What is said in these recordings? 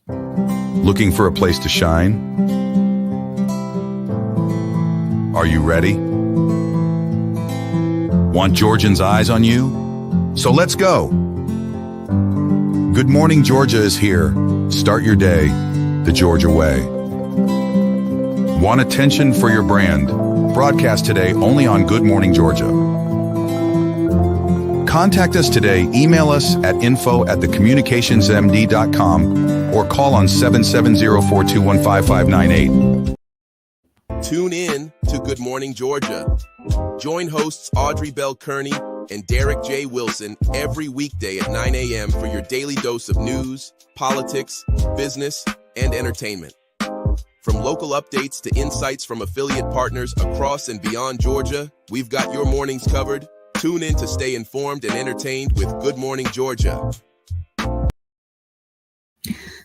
Looking for a place to shine? Are you ready? Want Georgians' eyes on you? So let's go! Good Morning Georgia is here. Start your day the Georgia way. Want attention for your brand? Broadcast today only on Good Morning Georgia. Contact us today. Email us at info@thecommunicationsmd.com or call on 770-421-5598. Tune in to Good Morning Georgia. Join hosts Audrey Bell Kearney and Derek J. Wilson every weekday at 9 a.m. for your daily dose of news, politics, business, and entertainment. From local updates to insights from affiliate partners across and beyond Georgia, we've got your mornings covered. Tune in to stay informed and entertained with Good Morning Georgia.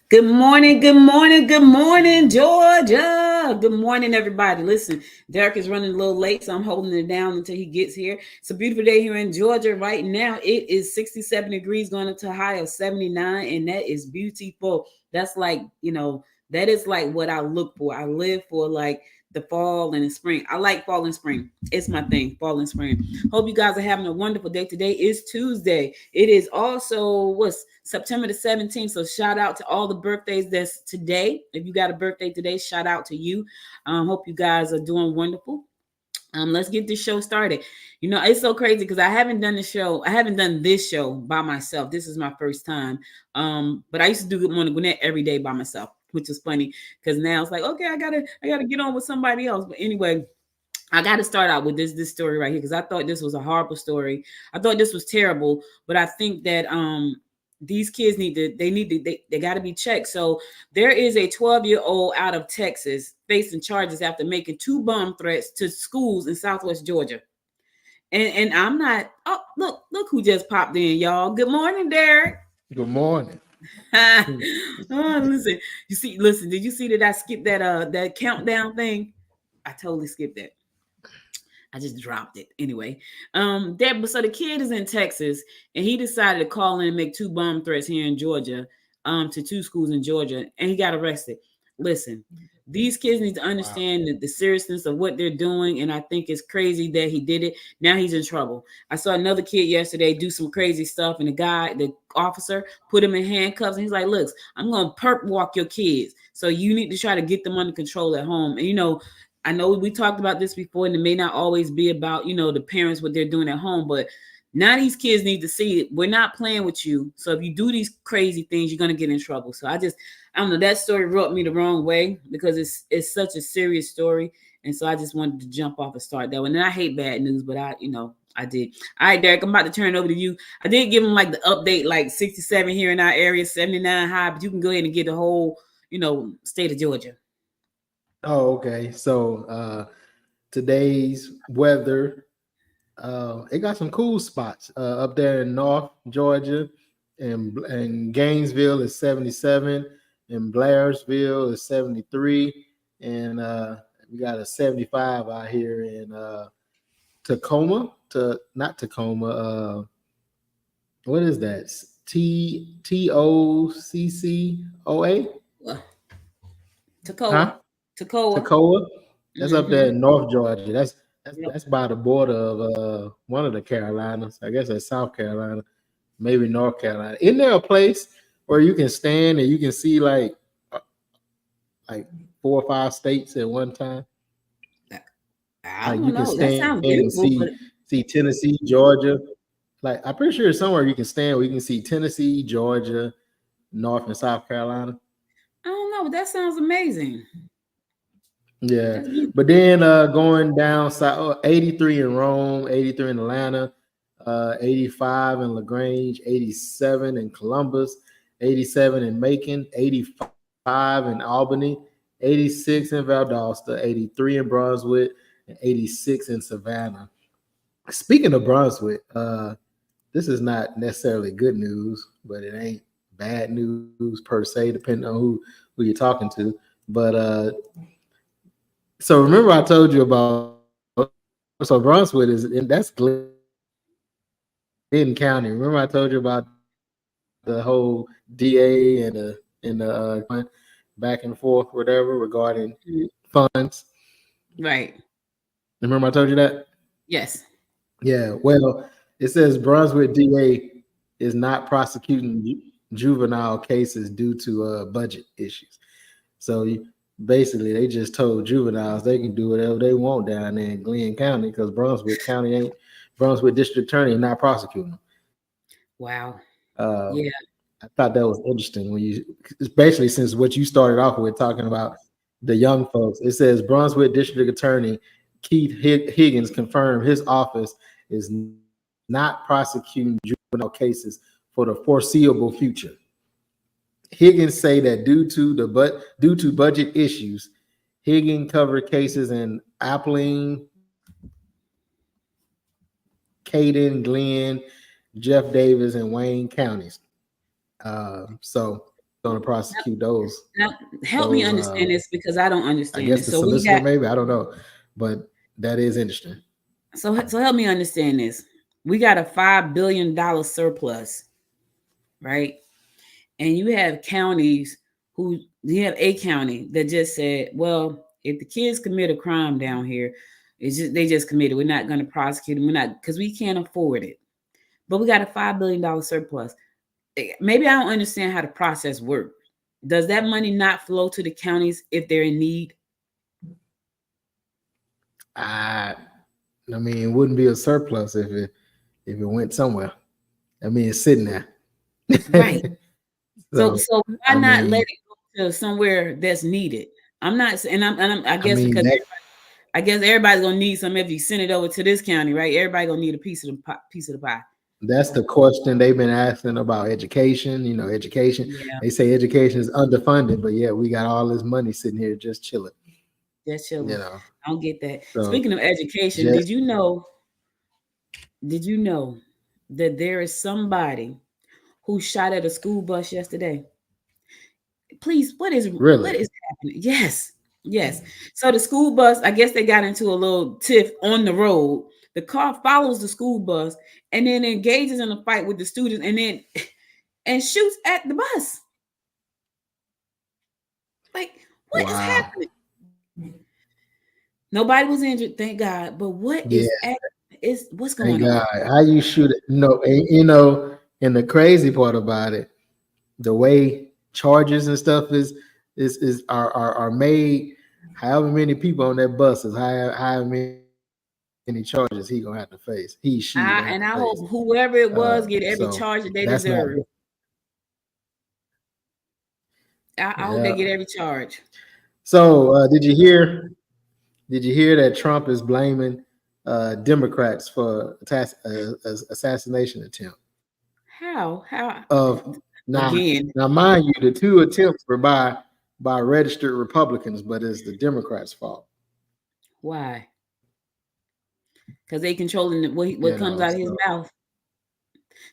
Good morning, good morning, good morning, Georgia. Good morning, everybody. Listen, Derek is running a little late, so I'm holding it down until he gets here. It's a beautiful day here in Georgia. Right now, it is 67 degrees going up to a high of 79, and that is beautiful. That's like, that is like what I look for. I live for like the fall and the spring. I like fall and spring. It's my thing, fall and spring. Hope you guys are having a wonderful day. Today is Tuesday. It is also September the 17th. So shout out to all the birthdays that's today. If you got a birthday today, shout out to you. Hope you guys are doing wonderful. Let's get this show started. It's so crazy because I haven't done this show by myself. This is my first time. But I used to do Good Morning Gwinnett every day by myself, which is funny because now it's like, okay, I gotta get on with somebody else. But anyway, I got to start out with this story right here because I thought this was a horrible story. I thought this was terrible, but I think that these kids they got to be checked. So there is a 12-year-old out of Texas facing charges after making 2 bomb threats to schools in Southwest Georgia. And I'm not. Oh, look who just popped in, y'all. Good morning, Derek. Good morning. Listen. Did you see that I skipped that countdown thing? I totally skipped that. I just dropped it anyway. So the kid is in Texas, and he decided to call in and make 2 bomb threats here in Georgia, to 2 schools in Georgia, and he got arrested. Listen, these kids need to understand the seriousness of what they're doing, and I think it's crazy that he did it. Now he's in trouble. I saw another kid yesterday do some crazy stuff, and the officer put him in handcuffs, and he's like, "Look, I'm going to perp walk your kids, so you need to try to get them under control at home." And I know we talked about this before, and it may not always be about, the parents, what they're doing at home, but now these kids need to see it. We're not playing with you. So if you do these crazy things, you're going to get in trouble. So I don't know, that story rubbed me the wrong way because it's such a serious story. And so I just wanted to jump off and start that one. And I hate bad news, but I did. All right, Derek, I'm about to turn it over to you. I did give him like the update, like 67 here in our area, 79 high, but you can go ahead and get the whole, state of Georgia. Oh, okay. So today's weather, it got some cool spots up there in North Georgia, and Gainesville is 77, and Blairsville is 73, and we got a 75 out here in Tacoma. Not Tacoma. What is that? TOCCOA? Tacoma. Huh? Tacoma. That's up there in North Georgia. That's by the border of one of the Carolinas. I guess that's South Carolina, maybe North Carolina. Isn't there a place where you can stand and you can see like 4 or 5 states at one time? I don't know. That sounds beautiful. And see Tennessee, Georgia. Like I'm pretty sure it's somewhere you can stand where you can see Tennessee, Georgia, North and South Carolina. I don't know, but that sounds amazing. Yeah, but then going down south, 83 in Rome, 83 in Atlanta, 85 in LaGrange, 87 in Columbus, 87 in Macon, 85 in Albany, 86 in Valdosta, 83 in Brunswick, and 86 in Savannah. Speaking of Brunswick, this is not necessarily good news, but it ain't bad news per se, depending on who you're talking to. But so remember I told you about Brunswick that's Glenn County. Remember I told you about the whole DA and the in the back and forth, whatever, regarding funds. Right. Remember I told you that? Yes. Yeah. Well, it says Brunswick DA is not prosecuting juvenile cases due to budget issues. So basically, they just told juveniles they can do whatever they want down there in Glenn County because Brunswick District Attorney not prosecuting them. Wow. Yeah. I thought that was interesting when especially since what you started off with talking about the young folks. It says Brunswick District Attorney Keith Higgins confirmed his office is not prosecuting juvenile cases for the foreseeable future. Higgins say that due to budget issues, Higgins covered cases in Appling, Caden, Glenn, Jeff Davis, and Wayne counties. So going to prosecute those. Now, help me understand this because I don't understand. I guess this. the solicitor, maybe, I don't know, but that is interesting. So help me understand this. We got a $5 billion surplus, right? And you have counties you have a county that just said, well, if the kids commit a crime down here, they just committed. We're not going to prosecute them. We're not, because we can't afford it. But we got a $5 billion surplus. Maybe I don't understand how the process works. Does that money not flow to the counties if they're in need? I mean, it wouldn't be a surplus if it went somewhere. I mean, it's sitting there. Right. so why not let it go to somewhere that's needed? I'm not, and I guess because everybody's gonna need some. If you send it over to this county, right? Everybody gonna need a piece of the pie. That's the question they've been asking about education. You know, education. Yeah. They say education is underfunded, but yeah, we got all this money sitting here just chilling. Just chilling. You know, I don't get that. So, speaking of education, did you know that there is somebody who shot at a school bus yesterday? Please, what is happening? Yes. So the school bus, I guess they got into a little tiff on the road. The car follows the school bus and then engages in a fight with the students and shoots at the bus. Like, what is happening? Nobody was injured, thank God. But what's going on? How you shoot it? And the crazy part about it, the way charges and stuff are made. However many people on that bus is however many charges he gonna have to face. I hope whoever it was get every charge that they deserve. I hope they get every charge. So did you hear that Trump is blaming Democrats for assassination attempt? How? Now, mind you, the two attempts were by registered Republicans, but it's the Democrats' fault. Why? Because they controlling what comes out of his mouth.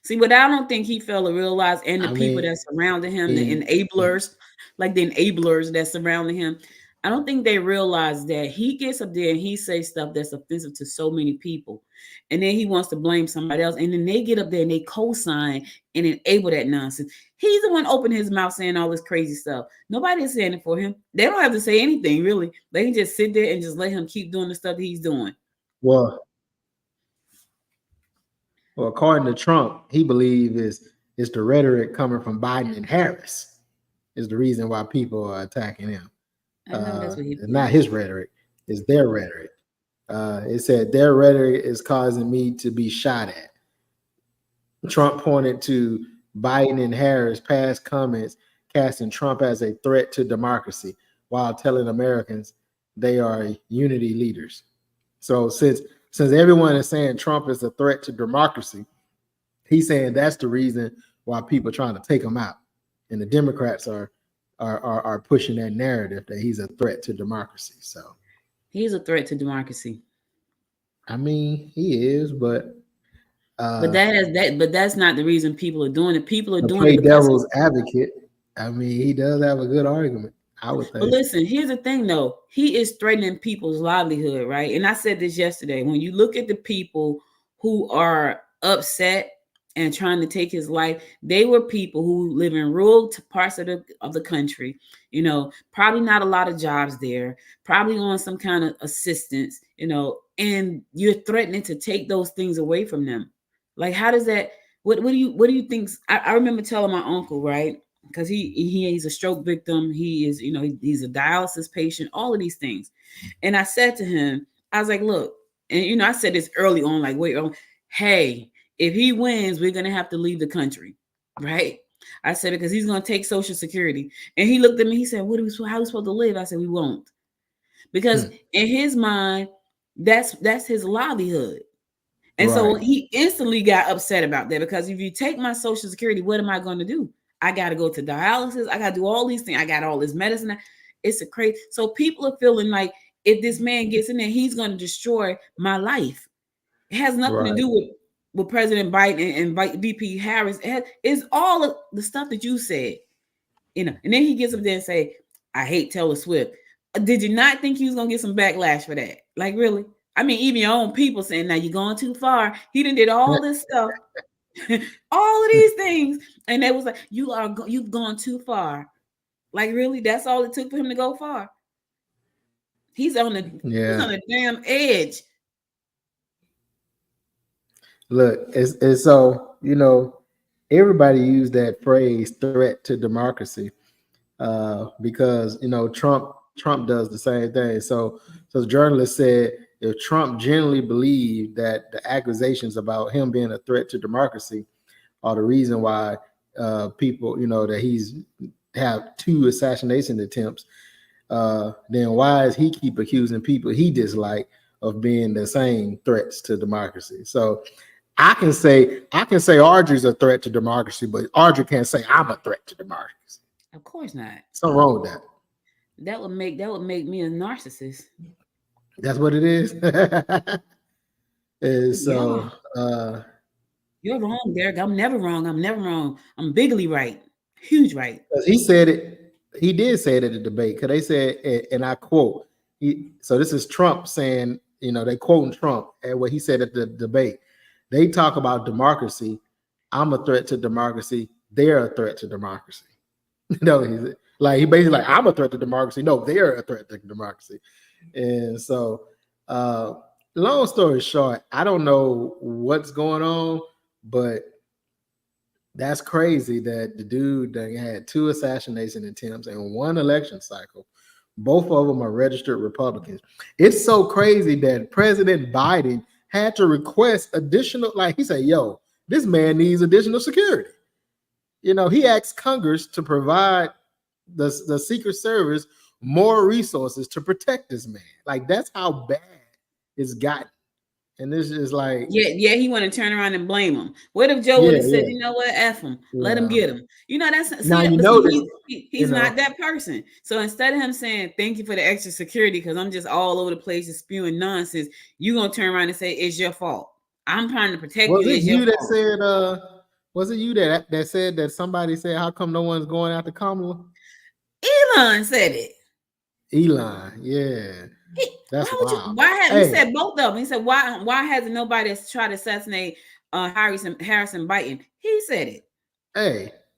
See, but I don't think he failed to realize, and the people that surrounded him, the enablers, like the enablers that surrounded him, I don't think they realize that he gets up there and he says stuff that's offensive to so many people. And then he wants to blame somebody else. And then they get up there and they co-sign and enable that nonsense. He's the one opening his mouth saying all this crazy stuff. Nobody is saying it for him. They don't have to say anything, really. They can just sit there and just let him keep doing the stuff that he's doing. Well, according to Trump, he believes it's the rhetoric coming from Biden and Harris is the reason why people are attacking him. It's not his rhetoric, it's their rhetoric. It said their rhetoric is causing me to be shot at. Trump pointed to Biden and Harris' past comments casting Trump as a threat to democracy while telling Americans they are unity leaders. So since everyone is saying Trump is a threat to democracy, he's saying that's the reason why people are trying to take him out. And the Democrats are pushing that narrative that he's a threat to democracy. So he's a threat to democracy. I mean, he is, but that's not the reason people are doing it. People are doing it because devil's advocate. I mean, he does have a good argument, I would think. But listen, here's the thing though. He is threatening people's livelihood, right? And I said this yesterday. When you look at the people who are upset and trying to take his life. They were people who live in rural parts of the country, you know, probably not a lot of jobs there, probably on some kind of assistance, you know, and you're threatening to take those things away from them. Like, how does that, what do you think? I remember telling my uncle, right? Because he's a stroke victim. He is, you know, he's a dialysis patient, all of these things. And I said to him, I was like, look, and you know, I said this early on, like, wait, hey, if he wins, we're gonna have to leave the country, right? I said, because he's gonna take Social Security. And he looked at me, he said, how are we supposed to live? I said, we won't. Because in his mind, that's his livelihood. And so he instantly got upset about that, because if you take my Social Security, what am I going to do? I got to go to dialysis. I got to do all these things. I got all this medicine. It's a crazy. So people are feeling like if this man gets in there, he's going to destroy my life. It has nothing to do with President Biden and VP Harris. It's all of the stuff that you said, you know. And then he gets up there and say, I hate Taylor Swift. Did you not think he was going to get some backlash for that? Like, really? I mean, even your own people saying, now you're going too far. He done did all this stuff, all of these things. And they was like, you've gone too far. Like, really? That's all it took for him to go far? He's on the damn edge. Look, it's so, you know, everybody used that phrase threat to democracy because, you know, Trump does the same thing. So the journalist said, if Trump genuinely believed that the accusations about him being a threat to democracy are the reason why people, you know, that he's have 2 assassination attempts, then why does he keep accusing people he dislike of being the same threats to democracy? So I can say Audrey's a threat to democracy, but Audrey can't say I'm a threat to democracy. Of course not. Something wrong with that. That would make me a narcissist. That's what it is. And so you're wrong, Derek. I'm never wrong. I'm bigly right. Huge right. He said it. He did say it at the debate, because they said, and I quote, so this is Trump saying, you know, they quoting Trump and what he said at the debate. They talk about democracy. I'm a threat to democracy. They're a threat to democracy. You know, he basically like, I'm a threat to democracy. No, they're a threat to democracy. And so, long story short, I don't know what's going on, but that's crazy that the dude that had 2 assassination attempts in 1 election cycle. Both of them are registered Republicans. It's so crazy that President Biden had to request additional, like he said, yo, this man needs additional security. You know, he asked Congress to provide the Secret Service more resources to protect this man. Like, that's how bad it's gotten. And this is like, yeah, he want to turn around and blame him. What if Joe would have said, you know what, F him, let him get him? You know, that's now he's not that person. So instead of him saying thank you for the extra security because I'm just all over the place and spewing nonsense, you gonna turn around and say it's your fault. I'm trying to protect you. Was it you that said? Was it you that said that somebody said, how come no one's going after Kamala? Elon said it. Elon, yeah. That's wild. Why has he said both of them? He said, why hasn't nobody tried to assassinate Harrison Biden? He said it.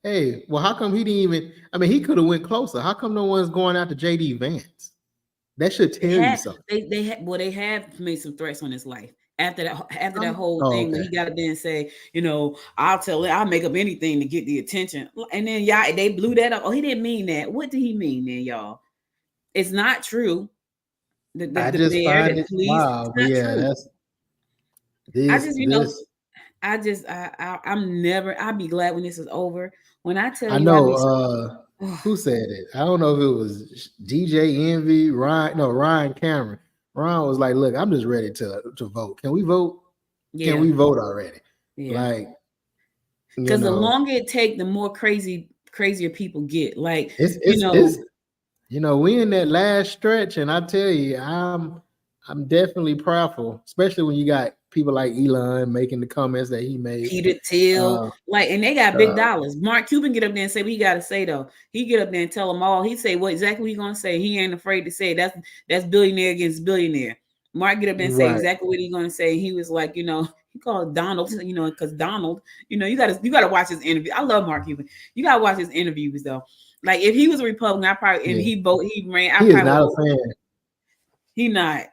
Hey, well, how come he didn't even, I mean, he could have went closer. How come no one's going after JD Vance? That should tell you something. They have made some threats on his life. After that whole thing, when he got up there and say, you know, I'll make up anything to get the attention. And then they blew that up. Oh, he didn't mean that. What did he mean then, y'all? It's not true. I just find it wild. But yeah, true. That's this. I'll be glad when this is over. When I tell you, I know who said it. I don't know if it was DJ Envy, Ryan Cameron. Ron was like, look, I'm just ready to vote. Can we vote? Yeah. Can we vote already? Yeah. Like, because the longer it takes, the more crazier people get. Like, we in that last stretch, and I tell you, I'm definitely proudful, especially when you got people like Elon making the comments that he made. Peter Thiel, and they got big dollars. Mark Cuban get up there and say what he got to say, though. He get up there and tell them all. He say exactly what he gonna say. He ain't afraid to say that's billionaire against billionaire. Mark get up there and say exactly what he gonna say. He was like, He called Donald, because Donald, you gotta watch his interview. I love Mark Cuban. You gotta watch his interviews though. Like if he was a Republican, I probably and he ran. I He is probably not would a fan. He not.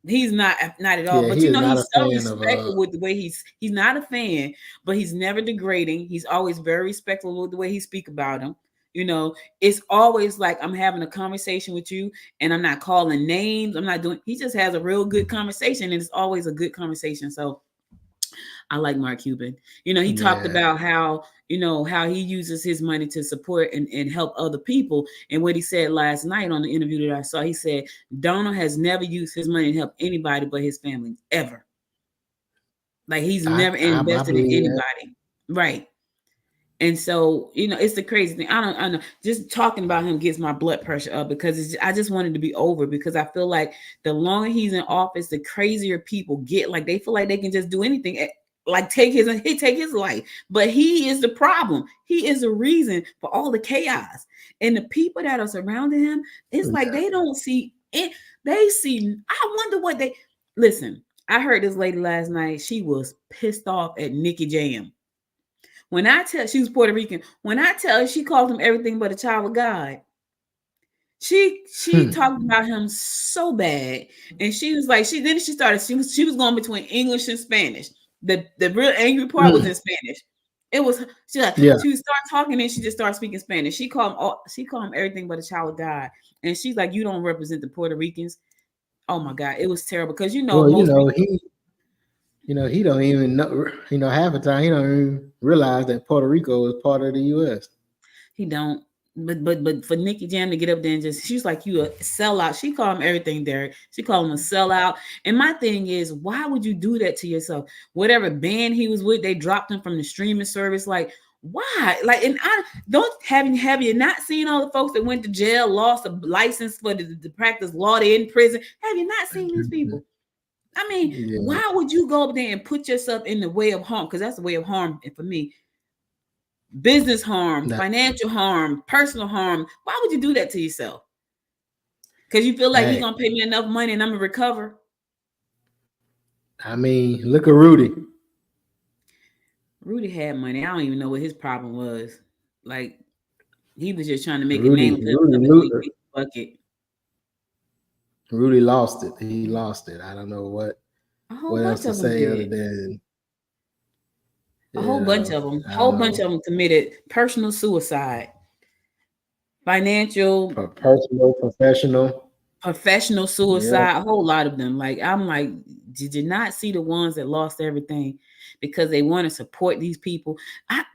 He's not at all. Yeah, But he is not he's a so fan of respectful with the way he's not a fan, but he's never degrading. He's always very respectful with the way he speak about him. It's always like I'm having a conversation with you and I'm not calling names. I'm not doing, he just has a real good conversation and it's always a good conversation. So I like Mark Cuban. He talked about how he uses his money to support and help other people. And what he said last night on the interview that I saw, he said, Donald has never used his money to help anybody but his family, ever. Like he's never invested in anybody. That. Right. And so, it's the crazy thing. I know. Just talking about him gets my blood pressure up because I just want it to be over because I feel like the longer he's in office, the crazier people get. Like they feel like they can just do anything, like take his life. But he is the problem. He is the reason for all the chaos. And the people that are surrounding him, it's like they don't see it. They see. I wonder what they listen. I heard this lady last night. She was pissed off at Nicky Jam. When I tell she was Puerto Rican, when I tell her she called him everything but a child of God, she talked about him so bad, and she was like, she was going between English and Spanish. The real angry part was in Spanish. It was she would start talking and she just started speaking Spanish. She called him everything but a child of God, and she's like, you don't represent the Puerto Ricans. Oh my God, it was terrible because he don't even know, half the time he don't even realize that Puerto Rico is part of the U.S. He don't. But for Nicky Jam to get up there and she's like, you a sellout. She called him everything, Derek. She called him a sellout. And my thing is, why would you do that to yourself? Whatever band he was with, they dropped him from the streaming service. Like, why? Like, and I don't have you not seen all the folks that went to jail, lost a license for the practice law, they're in prison? Have you not seen these people? I mean, why would you go up there and put yourself in the way of harm? Because that's the way of harm for me. Business harm, financial harm, personal harm. Why would you do that to yourself? Because you feel like you're going to pay me enough money and I'm going to recover? I mean, look at Rudy. Rudy had money. I don't even know what his problem was. Like, he was just trying to make a name for himself in the bucket. Rudy lost it. He lost it. I don't know what else to say other than a whole bunch of them. A whole bunch of them committed personal suicide, financial, personal, professional suicide. A whole lot of them. Like I'm like, did you not see the ones that lost everything because they want to support these people? I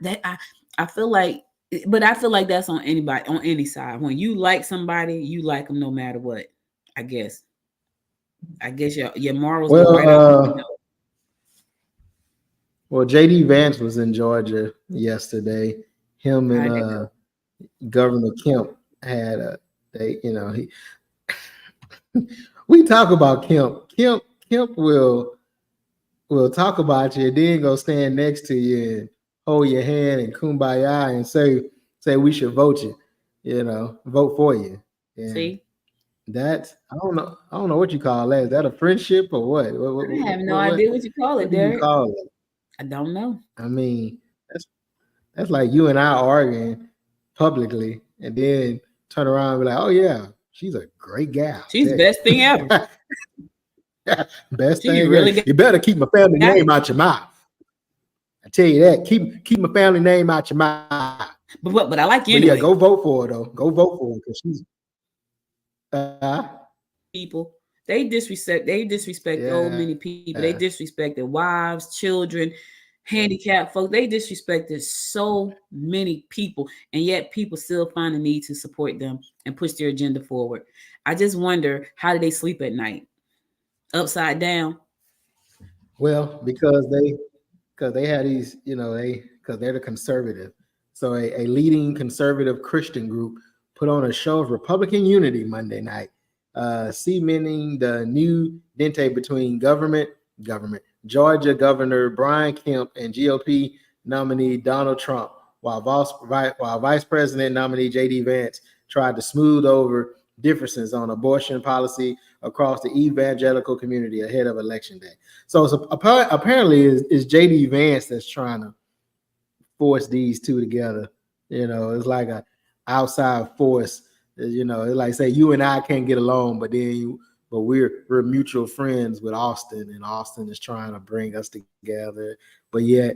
feel like. But I feel like that's on anybody, on any side. When you like somebody, you like them no matter what. I guess your morals go right out. Well, JD Vance was in Georgia yesterday. Him and Governor Kemp had we talk about Kemp. Kemp will talk about you and then go stand next to you and hold your hand and kumbaya and say we should vote you, vote for you. And see? That's I don't know what you call that. Is that a friendship or what? I have no idea what you call it, Derek. I don't know. I mean, that's like you and I arguing publicly and then turn around and be like, oh yeah, she's a great gal. She's the best thing ever. Best thing really you better keep my family name out your mouth. I tell you that. Keep my family name out your mouth. But I like you anyway. Yeah, go vote for her though. Go vote for her because she's people. They disrespect so many people. They disrespected wives, children, handicapped folks. They disrespected so many people, and yet people still find the need to support them and push their agenda forward. I just wonder, how do they sleep at night? Upside down? Well, because they had these, because they're the conservative. So a leading conservative Christian group put on a show of Republican unity Monday night, cementing the new entente between government, Georgia Governor Brian Kemp and GOP nominee Donald Trump, while Vice President nominee JD Vance tried to smooth over differences on abortion policy across the evangelical community ahead of Election Day. So apparently it's J.D. Vance that's trying to force these two together. It's like a outside force. It's like, say you and I can't get along, but we're mutual friends with Austin, and Austin is trying to bring us together. But yet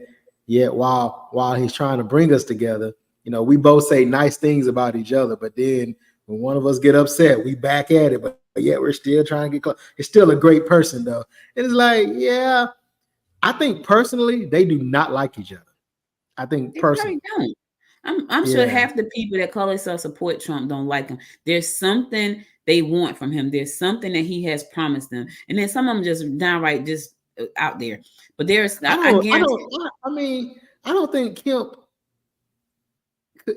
while he's trying to bring us together, we both say nice things about each other, but then when one of us get upset, we back at it. But yet we're still trying to get close. It's still a great person though. And it's like, yeah, I think personally they do not like each other. I think They personally. probably don't. I'm sure half the people that call themselves support Trump don't like him. There's something they want from him. There's something that he has promised them, and then some of them just downright just out there. But there's, I guarantee. I don't think Kemp,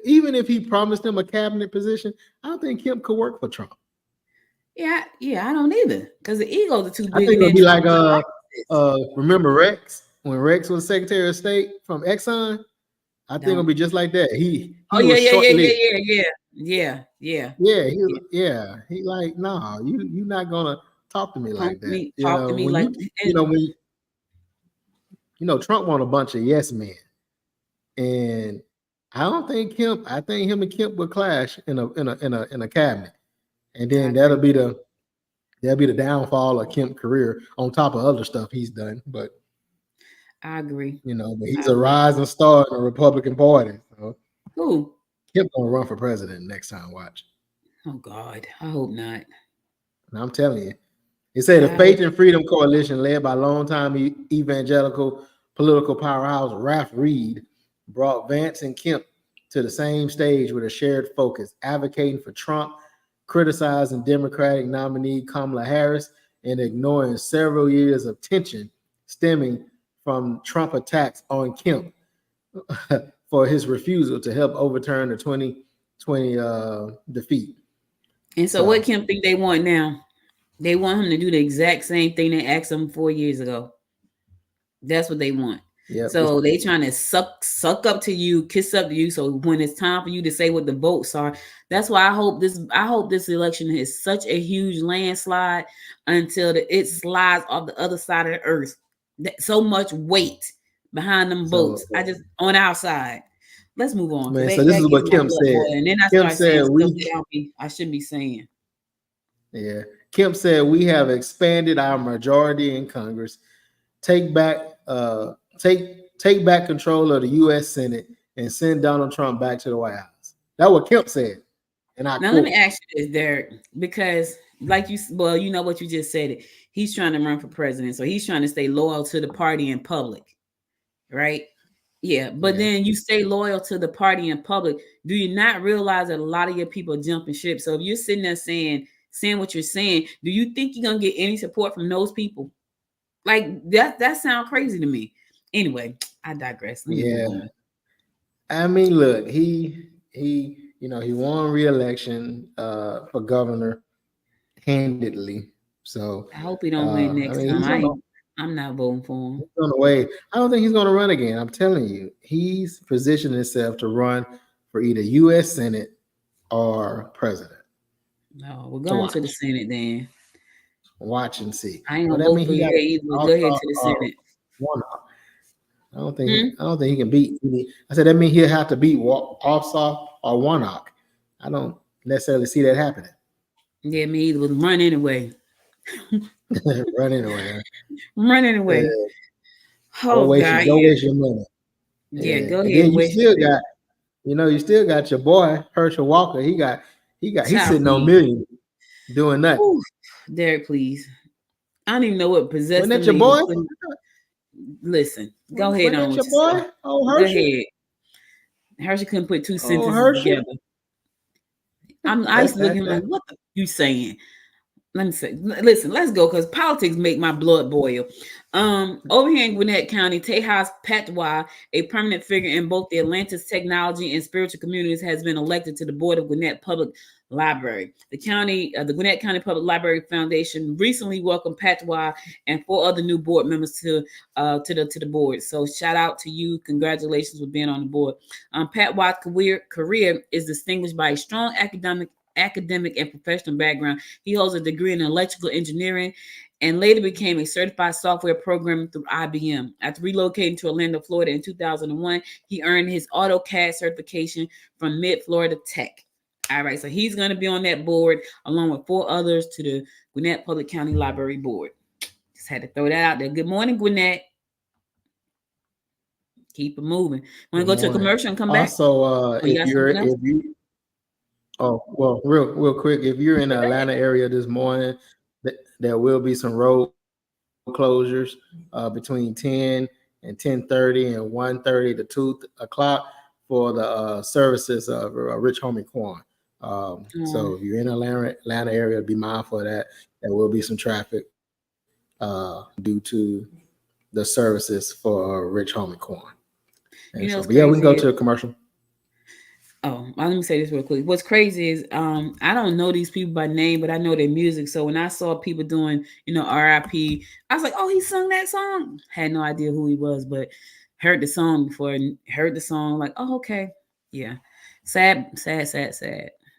even if he promised him a cabinet position, I don't think Kemp could work for Trump. Yeah, I don't either, because the egos are too big. I think it'll be like remember Rex, when Rex was Secretary of State from Exxon? I think it'll be just like that. He He like, no, you're not gonna talk to me like that. Trump want a bunch of yes men, and I don't think Kemp. I think him and Kemp will clash in a cabinet, and then that'll be the downfall of Kemp's career on top of other stuff he's done. But I agree. But he's a rising star in the Republican Party. So who? Kemp gonna run for president next time. Watch. Oh God, I hope not. And I'm telling you, it said the Faith and Freedom Coalition, led by longtime evangelical political powerhouse Ralph Reed, brought Vance and Kemp to the same stage with a shared focus, advocating for Trump, criticizing Democratic nominee Kamala Harris, and ignoring several years of tension stemming from Trump attacks on Kemp for his refusal to help overturn the 2020 defeat. And so what Kemp think they want now? They want him to do the exact same thing they asked him 4 years ago. That's what they want. Yep. So they trying to suck up to you, kiss up to you. So when it's time for you to say what the votes are, that's why I hope this election is such a huge landslide until it slides off the other side of the earth. So much weight behind them votes. I just on our side. Let's move on. Man, so this is what Kemp said. And then I started saying I shouldn't be saying. Yeah. Kemp said, we have expanded our majority in Congress, take back control of the U.S. Senate, and send Donald Trump back to the White House. That's what Kemp said. And let me ask you this, Derek, because you know what you just said it. He's trying to run for president, so he's trying to stay loyal to the party in public, right? Yeah, but then you stay loyal to the party in public. Do you not realize that a lot of your people are jumping ship? So if you're sitting there saying what you're saying, do you think you're gonna get any support from those people? Like that sounds crazy to me. Anyway, I digress. I mean, look, he won re-election for governor handedly. So I hope he don't win next time. I'm not voting for him. He's on the way. I don't think he's going to run again. I'm telling you, he's positioned himself to run for either U.S. Senate or president. No, we're going to the Senate then. Watch and see. I ain't gonna vote for you either. Go ahead to the Senate. I don't think he can beat. I said that means he'll have to beat Ossoff or Warnock. I don't necessarily see that happening. Yeah, me either. Would run anyway. Run anyway. Run anyway. Don't waste your money. Yeah, go ahead. And you still got your boy Herschel Walker. He's sitting on millions doing nothing. Ooh, Derek, please. I don't even know what possessed. Wasn't that your boy? Listen, go ahead on. Your boy? Oh, Herschel. Go ahead. Herschel couldn't put two sentences together. I used to look at him like, what the you saying? Let me say, listen, let's go, because politics make my blood boil. Over here in Gwinnett County, Tejas Patwa, a permanent figure in both the Atlantis technology and spiritual communities, has been elected to the board of Gwinnett Public Library. The Gwinnett County Public Library Foundation recently welcomed Patwa and 4 other new board members to the board. So shout out to you. Congratulations for being on the board. Patwa's career is distinguished by a strong academic academic and professional background. He holds a degree in electrical engineering and later became a certified software programmer through IBM. After relocating to Orlando, Florida in 2001, he earned his AutoCAD certification from Mid-Florida Tech. All right, so he's going to be on that board along with 4 others to the Gwinnett Public County Library Board. Just had to throw that out there. Good morning, Gwinnett. Keep it moving. Want to go to a commercial and come back? Also, real quick, if you're in the Atlanta area this morning, there will be some road closures between 10 and 10:30 and 1:30 to 2 o'clock for the services of Rich Homie Quan. So if you're in the Atlanta area, be mindful of that. There will be some traffic due to the services for Rich Homie Quan. We can go to a commercial. Oh, let me say this real quick. What's crazy is I don't know these people by name, but I know their music. So when I saw people doing, R.I.P., I was like, oh, he sung that song. Had no idea who he was, but heard the song before and heard the song like, oh, okay. Yeah. Sad.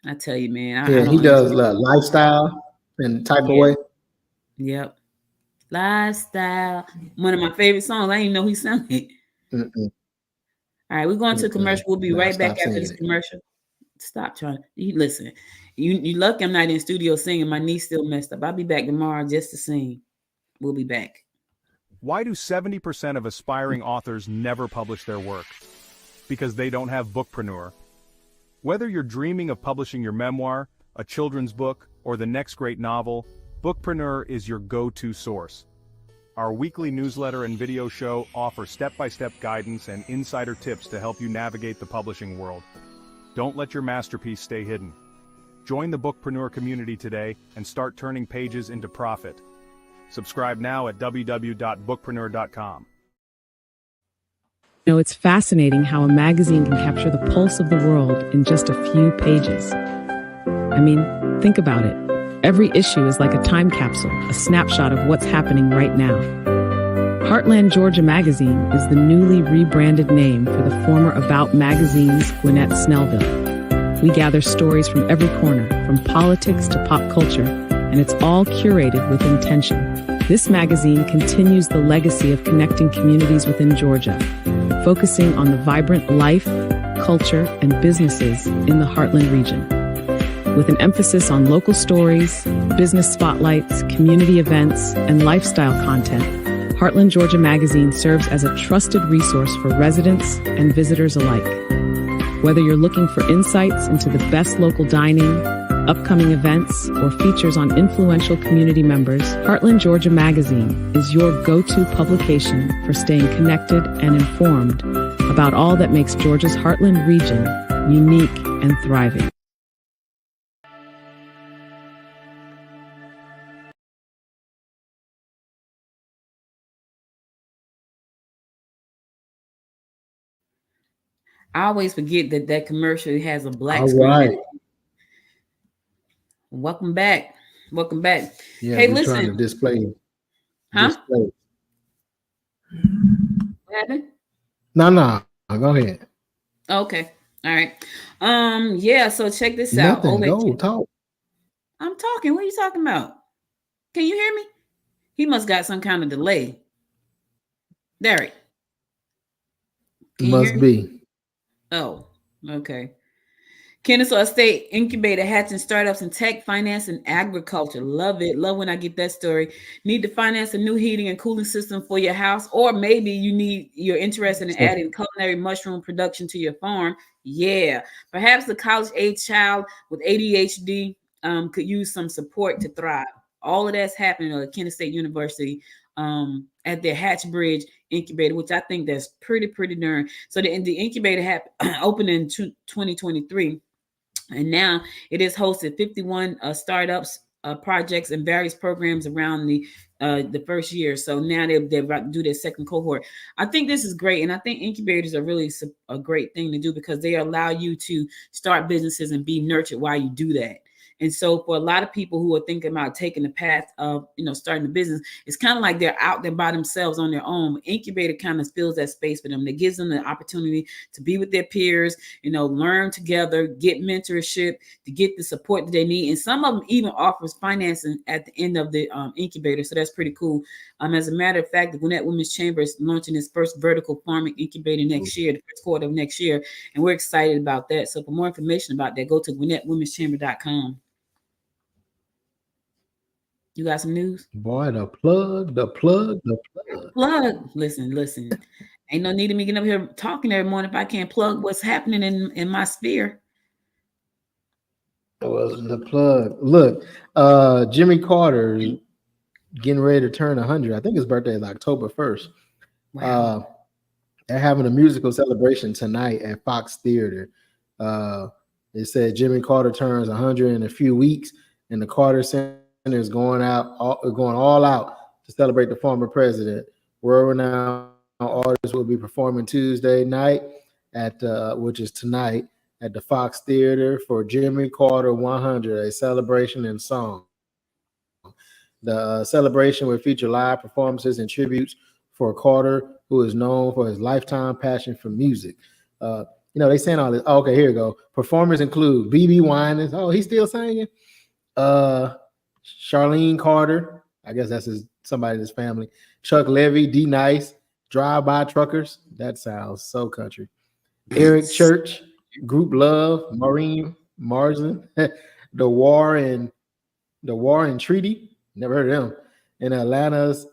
I tell you, man. He does lifestyle and type of way. Yep. Lifestyle. One of my favorite songs. I didn't even know he sang it. Mm-mm. All right, we're going to a commercial. We'll be right back after this commercial. Stop trying to listen. You lucky I'm not in studio singing. My knee's still messed up. I'll be back tomorrow just to sing. We'll be back. Why do 70% of aspiring authors never publish their work? Because they don't have Bookpreneur. Whether you're dreaming of publishing your memoir, a children's book, or the next great novel, Bookpreneur is your go-to source. Our weekly newsletter and video show offer step-by-step guidance and insider tips to help you navigate the publishing world. Don't let your masterpiece stay hidden. Join the Bookpreneur community today and start turning pages into profit. Subscribe now at www.bookpreneur.com. It's fascinating how a magazine can capture the pulse of the world in just a few pages. I mean, think about it. Every issue is like a time capsule, a snapshot of what's happening right now. Heartland Georgia Magazine is the newly rebranded name for the former About Magazine's Gwinnett Snellville. We gather stories from every corner, from politics to pop culture, and it's all curated with intention. This magazine continues the legacy of connecting communities within Georgia, focusing on the vibrant life, culture, and businesses in the Heartland region. With an emphasis on local stories, business spotlights, community events, and lifestyle content, Heartland Georgia Magazine serves as a trusted resource for residents and visitors alike. Whether you're looking for insights into the best local dining, upcoming events, or features on influential community members, Heartland Georgia Magazine is your go-to publication for staying connected and informed about all that makes Georgia's Heartland region unique and thriving. I always forget that commercial has a black screen. All right. Welcome back. Yeah, hey, we're listen. trying to display. What happened? No. Go ahead. Okay. All right. Yeah, so check this out. Talk. I'm talking. What are you talking about? Can you hear me? He must got some kind of delay. Derek. Must be. Oh, okay. Kennesaw State Incubator hatching startups in tech, finance, and agriculture. Love it. Love when I get that story. Need to finance a new heating and cooling system for your house, or maybe you're interested in adding culinary mushroom production to your farm. Yeah. Perhaps the college-age child with ADHD could use some support to thrive. All of that's happening at Kennesaw State University at their Hatch Bridge Incubator, which I think that's pretty darn. So the incubator opened in 2023, and now it has hosted 51 startups, projects, and various programs around the first year. So now they're about to do their second cohort. I think this is great, and I think incubators are really a great thing to do because they allow you to start businesses and be nurtured while you do that. And so for a lot of people who are thinking about taking the path of, starting a business, it's kind of like they're out there by themselves on their own. Incubator kind of fills that space for them. It gives them the opportunity to be with their peers, learn together, get mentorship, to get the support that they need. And some of them even offers financing at the end of the incubator. So that's pretty cool. As a matter of fact, the Gwinnett Women's Chamber is launching its first vertical farming incubator next year, the first quarter of next year. And we're excited about that. So for more information about that, go to GwinnettWomen'sChamber.com. You got some news? Boy, the plug. Listen. Ain't no need of me getting up here talking every morning if I can't plug what's happening in my sphere. It wasn't the plug. Look, Jimmy Carter getting ready to turn 100. I think his birthday is October 1st. Wow. They're having a musical celebration tonight at Fox Theater. It said Jimmy Carter turns 100 in a few weeks, and the Carter Center is going all out to celebrate the former president. World-renowned artists will be performing Tuesday night which is tonight, at the Fox Theater for Jimmy Carter 100, a celebration in song. The celebration will feature live performances and tributes for Carter, who is known for his lifetime passion for music. They saying all this. Okay, here we go. Performers include BB Winans. Oh, he's still singing. Charlene Carter. I guess that's somebody in his family. Chuck Levy, D Nice, Drive-By Truckers. That sounds so country. Eric Church, Group Love, Maureen Marsden, The War and Treaty. Never heard of them. And Atlanta's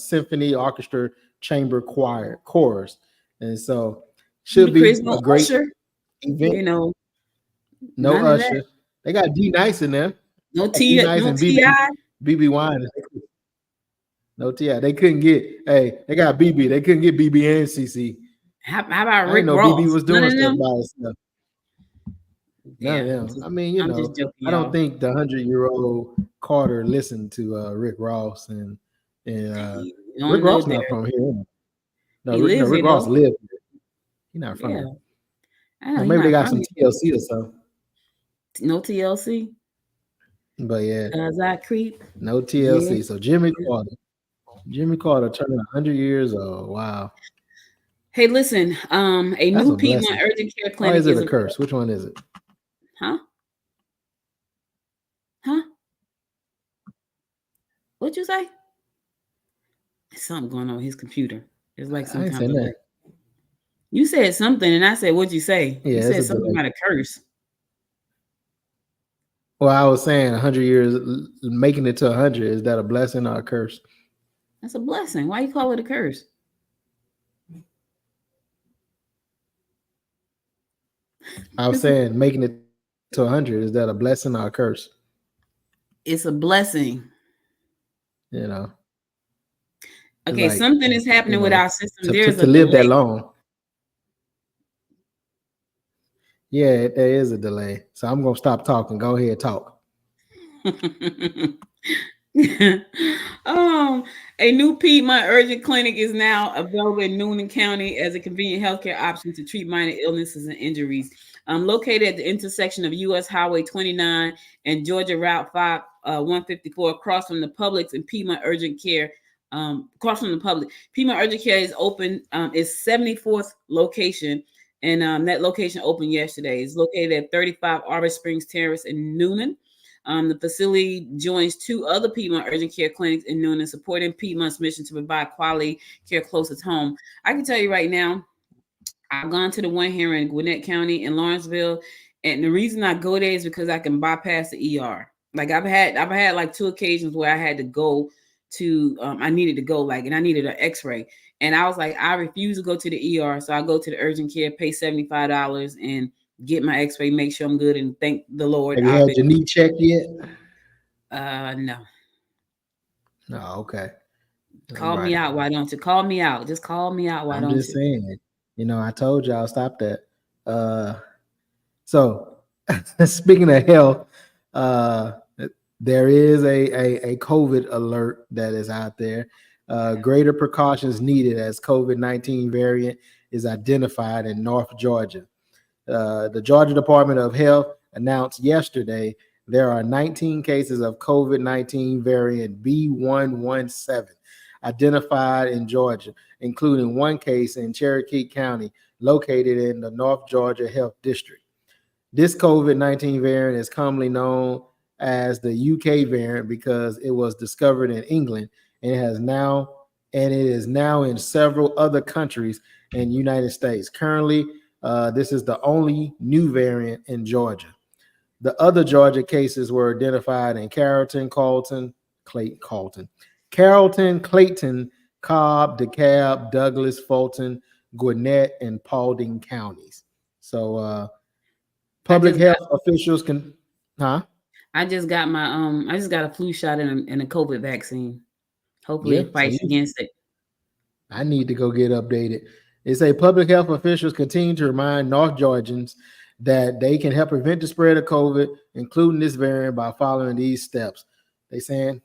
Symphony Orchestra Chamber Chorus. And so should be a great Usher, event. No Usher. They got D Nice in there. No T. No T.I. BB Wine. No T.I. They couldn't get. Hey, they got BB. They couldn't get BB and CC. How about Rick Ross? BB was doing stuff by himself. None of them. I mean, I don't think the 100-year-old Carter listened to Rick Ross and Rick Ross not from here. No, Rick Ross lived here. He's not from here. Maybe they got some TLC or something. No TLC. But yeah, as I creep. No TLC. Yeah. So Jimmy Carter turning 100 years old. Wow. Hey, listen. A new Piedmont urgent care clinic. Or is it a curse? Which one is it? Huh? What'd you say? There's something going on with his computer. It's like some kind of that. You said something, and I said, "What'd you say?" Yeah, you said something about a curse. Well, I was saying 100 years, making it to 100, is that a blessing or a curse? That's a blessing. Why you call it a curse? I was saying making it to 100, is that a blessing or a curse? It's a blessing. Okay, like, something is happening with our system. To live that long. Yeah, there is a delay. So I'm going to stop talking. Go ahead, talk. A new Piedmont urgent clinic is now available in Noonan County as a convenient healthcare option to treat minor illnesses and injuries. Located at the intersection of U.S. Highway 29 and Georgia Route 154, across from the Publix and Piedmont Urgent Care. Across from the Publix, Piedmont Urgent Care is open. Its 74th location. And that location opened yesterday. It's located at 35 Arbor Springs Terrace in Noonan. The facility joins two other Piedmont urgent care clinics in Noonan, supporting Piedmont's mission to provide quality care close to home. I can tell you right now, I've gone to the one here in Gwinnett County in Lawrenceville, and the reason I go there is because I can bypass the ER. Like I've had like 2 occasions where I had to go to, I needed to go, and I needed an X-ray. And I was like, I refuse to go to the ER. So I go to the urgent care, pay $75 and get my X-ray, make sure I'm good, and thank the Lord. Have you had your knee checked yet? No. No, okay. Call me out. Why don't you? Call me out. Just call me out. Why don't you? I'm just saying. I told y'all stop that. So speaking of health, there is a COVID alert that is out there. Greater precautions needed as COVID-19 variant is identified in North Georgia. The Georgia Department of Health announced yesterday There are 19 cases of COVID-19 variant B117 identified in Georgia, including one case in Cherokee County, located in the North Georgia Health District. This COVID-19 variant is commonly known as the UK variant because it was discovered in England and it is now in several other countries in the United States. Currently, this is the only new variant in Georgia. The other Georgia cases were identified in Carrollton, Clayton, Cobb, DeKalb, Douglas, Fulton, Gwinnett, and Paulding counties. So public health officials can, I just got a flu shot and a COVID vaccine. Hopefully it fights against it. I need to go get updated. It say public health officials continue to remind North Georgians that they can help prevent the spread of COVID, including this variant, by following these steps. They're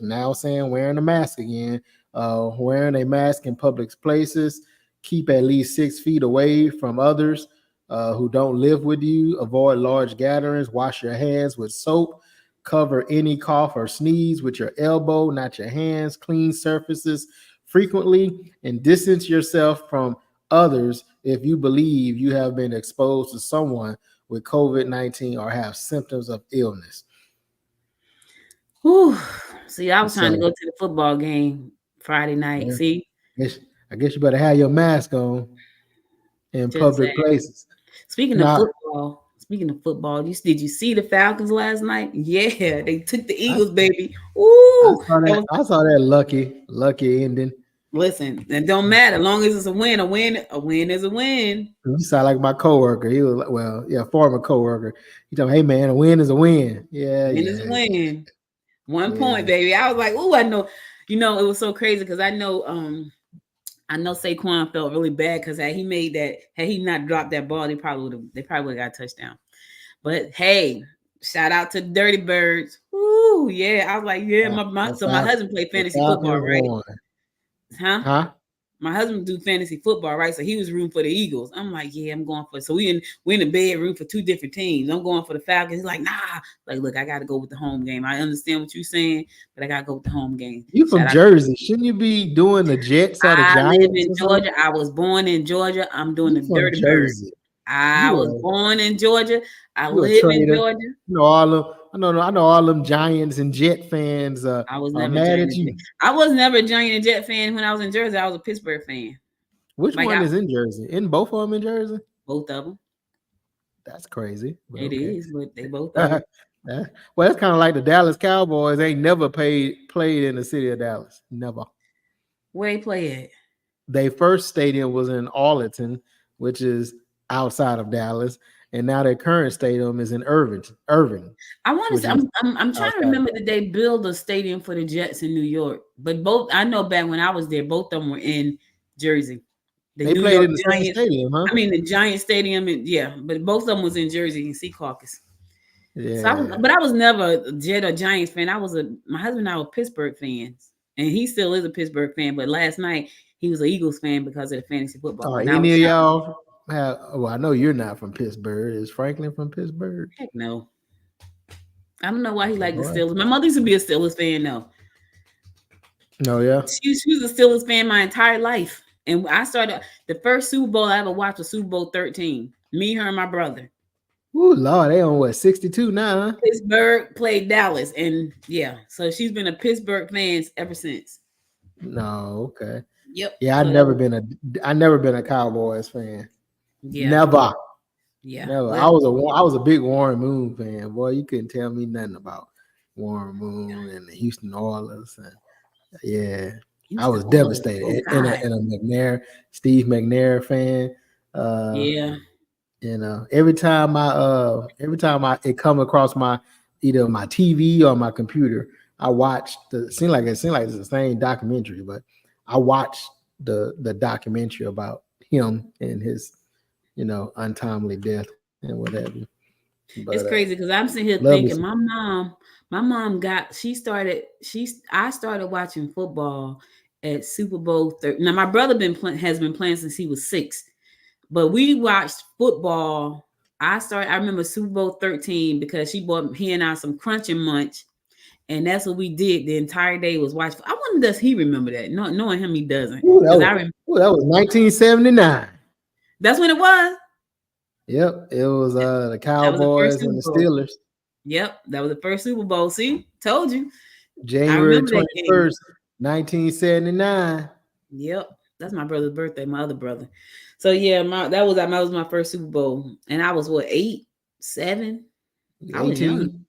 now saying wearing a mask again, wearing a mask in public places, keep at least 6 feet away from others who don't live with you, avoid large gatherings, wash your hands with soap, cover any cough or sneeze with your elbow, not your hands, clean surfaces frequently, and distance yourself from others if you believe you have been exposed to someone with COVID-19 or have symptoms of illness. Whew. See, I was trying to go to the football game Friday night. Yeah. See, I guess you better have your mask on in public places. Speaking of football, did you see the Falcons last night? Yeah, they took the Eagles, baby. Ooh, I saw that lucky ending. Listen, it don't matter. As long as it's a win is a win. You sound like my coworker. He was former coworker. He told me, "Hey man, a win is a win." Yeah, win is a win. 1 point, baby. I was like, "Ooh, I know." You know, it was so crazy because I know Saquon felt really bad because had he not dropped that ball, they probably would have got a touchdown. But hey, shout out to the Dirty Birds. Ooh, yeah. I was like, yeah, my husband played fantasy football, right? Huh? My husband do fantasy football, right? So he was rooting for the Eagles. I'm like, yeah, I'm going for it. So we in the bedroom for two different teams. I'm going for the Falcons. He's like, nah. Like, look, I got to go with the home game. I understand what you're saying, but I got to go with the home game. You from Jersey? Shouldn't you be doing the Jets or the Giants? I live in Georgia. I was born in Georgia. I'm doing the Dirty Birds. I was born in Georgia. I live in Georgia. I know all them Giants and Jet fans. I was never mad at you. I was never a Giant and Jet fan when I was in Jersey. I was a Pittsburgh fan. Which one is in Jersey? Isn't both of them in Jersey? Both of them. That's crazy. It is, but they both are. Well, it's kind of like the Dallas Cowboys. They never played in the city of Dallas. Never. Where they play at? Their first stadium was in Arlington, which is outside of Dallas, and now their current stadium is in Irving. I want to say, I'm trying to remember that they built a stadium for the Jets in New York, but I know back when I was there, both of them were in Jersey. They played in the same stadium, huh? I mean, the Giant Stadium, but both of them was in Jersey in Secaucus. Yeah. So I was never a Jet or Giants fan. My husband and I were Pittsburgh fans, and he still is a Pittsburgh fan. But last night he was an Eagles fan because of the fantasy football. Any of y'all? I know you're not from Pittsburgh. Is Franklin from Pittsburgh? Heck no. I don't know why he liked the Steelers. My mother used to be a Steelers fan, though. No, yeah. She was a Steelers fan my entire life. And I started the first Super Bowl I ever watched was Super Bowl 13. Me, her, and my brother. Ooh, Lord, they on 62 now, huh? Pittsburgh played Dallas. And yeah, so she's been a Pittsburgh fan ever since. No, okay. Yep. Yeah, I've never been a Cowboys fan. Yeah. Never. Yeah. Never. I was a big Warren Moon fan. Boy, you couldn't tell me nothing about Warren Moon and the Houston Oilers. And yeah. I was devastated. And a Steve McNair fan. Yeah. You know, every time it come across either my TV or my computer, I watched it seems like it's the same documentary, but I watched the documentary about him and his, untimely death and whatever. But, it's crazy because I'm sitting here thinking my mom I started watching football at Super Bowl 30. Now my brother has been playing since he was 6, but we watched football I remember Super Bowl 13 because she bought he and I some Crunch and Munch. And that's what we did the entire day was watch. I wonder, does he remember that? No, knowing him, he doesn't. Because I remember that was 1979. That's when it was. Yep, it was the Cowboys and the Steelers. Yep, that was the first Super Bowl. See, told you. January 21st, 1979. Yep, that's my brother's birthday, my other brother. So yeah, that was my first Super Bowl, and I was what 8, 7. 18? I was young.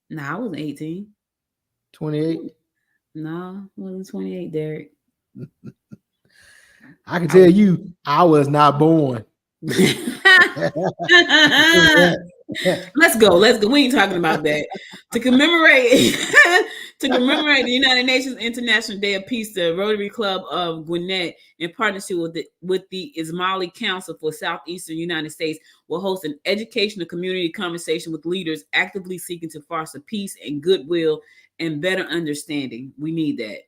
No, I wasn't 18. 28? No, I wasn't 28, Derek. I can tell you, I was not born. Let's go. We ain't talking about that. To commemorate the United Nations International Day of Peace, the Rotary Club of Gwinnett, in partnership with the Ismaili Council for Southeastern United States, will host an educational community conversation with leaders actively seeking to foster peace and goodwill and better understanding. We need that.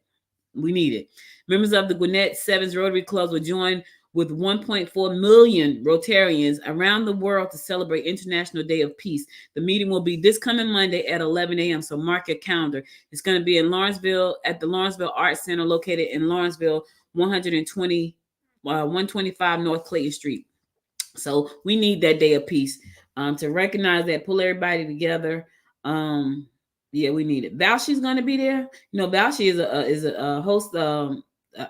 We need it. Members of the Gwinnett Sevens Rotary Clubs will join with 1.4 million Rotarians around the world to celebrate International Day of Peace. The meeting will be this coming Monday at 11 a.m., so mark your calendar. It's going to be in Lawrenceville at the Lawrenceville Arts Center located in Lawrenceville, 125 North Clayton Street. So we need that Day of Peace to recognize that, pull everybody together. Yeah, we need it. Valshi's going to be there. You know, Valshi is a host.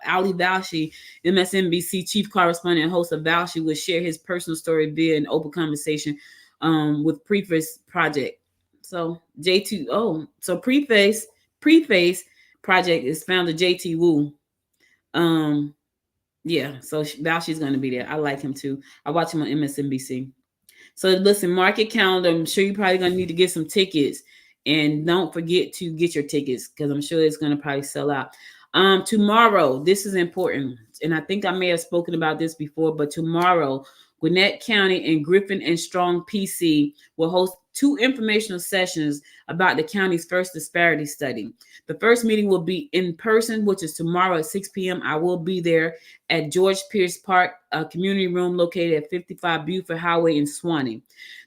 Ali Valshi, MSNBC chief correspondent and host of Valshi, will share his personal story via an open conversation with Preface Project. So Preface Project is founder JT Wu. Yeah, so Valshi's going to be there. I like him too. I watch him on MSNBC. So listen, mark your calendar. I'm sure you're probably going to need to get some tickets. And don't forget to get your tickets because I'm sure it's going to probably sell out. Tomorrow, this is important. And I think I may have spoken about this before, but tomorrow, Gwinnett County and Griffin and Strong PC will host 2 informational sessions about the county's first disparity study. The first meeting will be in person, which is tomorrow at 6 p.m. I will be there at George Pierce Park Community Room located at 55 Buford Highway in Swanee.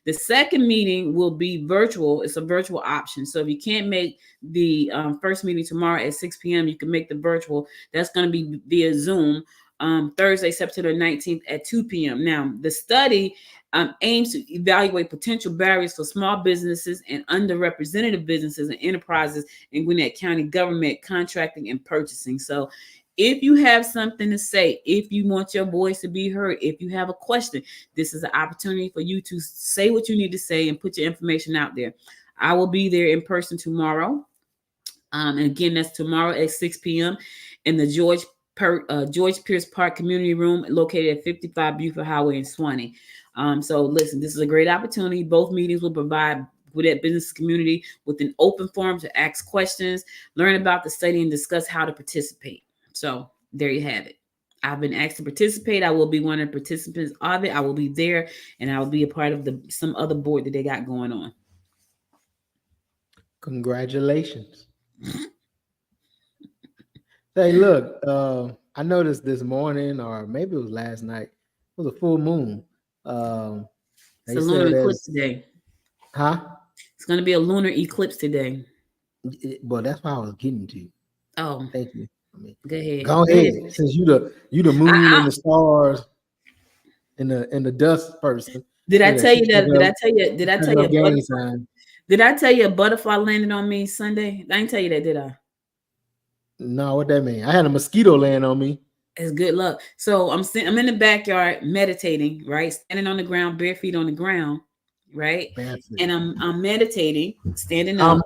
The second meeting will be virtual. It's a virtual option. So if you can't make the first meeting tomorrow at 6 p.m., you can make the virtual. That's going to be via Zoom. Thursday, September 19th at 2 p.m. Now, the study aims to evaluate potential barriers for small businesses and underrepresented businesses and enterprises in Gwinnett County government, contracting, and purchasing. So if you have something to say, if you want your voice to be heard, if you have a question, this is an opportunity for you to say what you need to say and put your information out there. I will be there in person tomorrow. And again, that's tomorrow at 6 p.m. in the George Pierce Park Community Room located at 55 Buford Highway in Swanee. So listen, this is a great opportunity. Both meetings will provide Gwinnett business community with an open forum to ask questions, learn about the study, and discuss how to participate. So there you have it. I've been asked to participate. I will be one of the participants of it. I will be there, and I will be a part of some other board that they got going on. Congratulations. Hey, look, I noticed this morning, or maybe it was last night, it was a full moon. It's a lunar eclipse today. Huh? It's going to be a lunar eclipse today. Well, that's what I was getting to. Oh, thank you. Go ahead. Go ahead. Since you the moon and the stars and the dust person. Did I tell you that? Did I tell you a butterfly landed on me Sunday? I didn't tell you that, did I? No, what that mean? I had a mosquito land on me. It's good luck. So I'm in the backyard meditating, right? Standing on the ground, bare feet on the ground, right? Barefoot. And I'm meditating, standing up.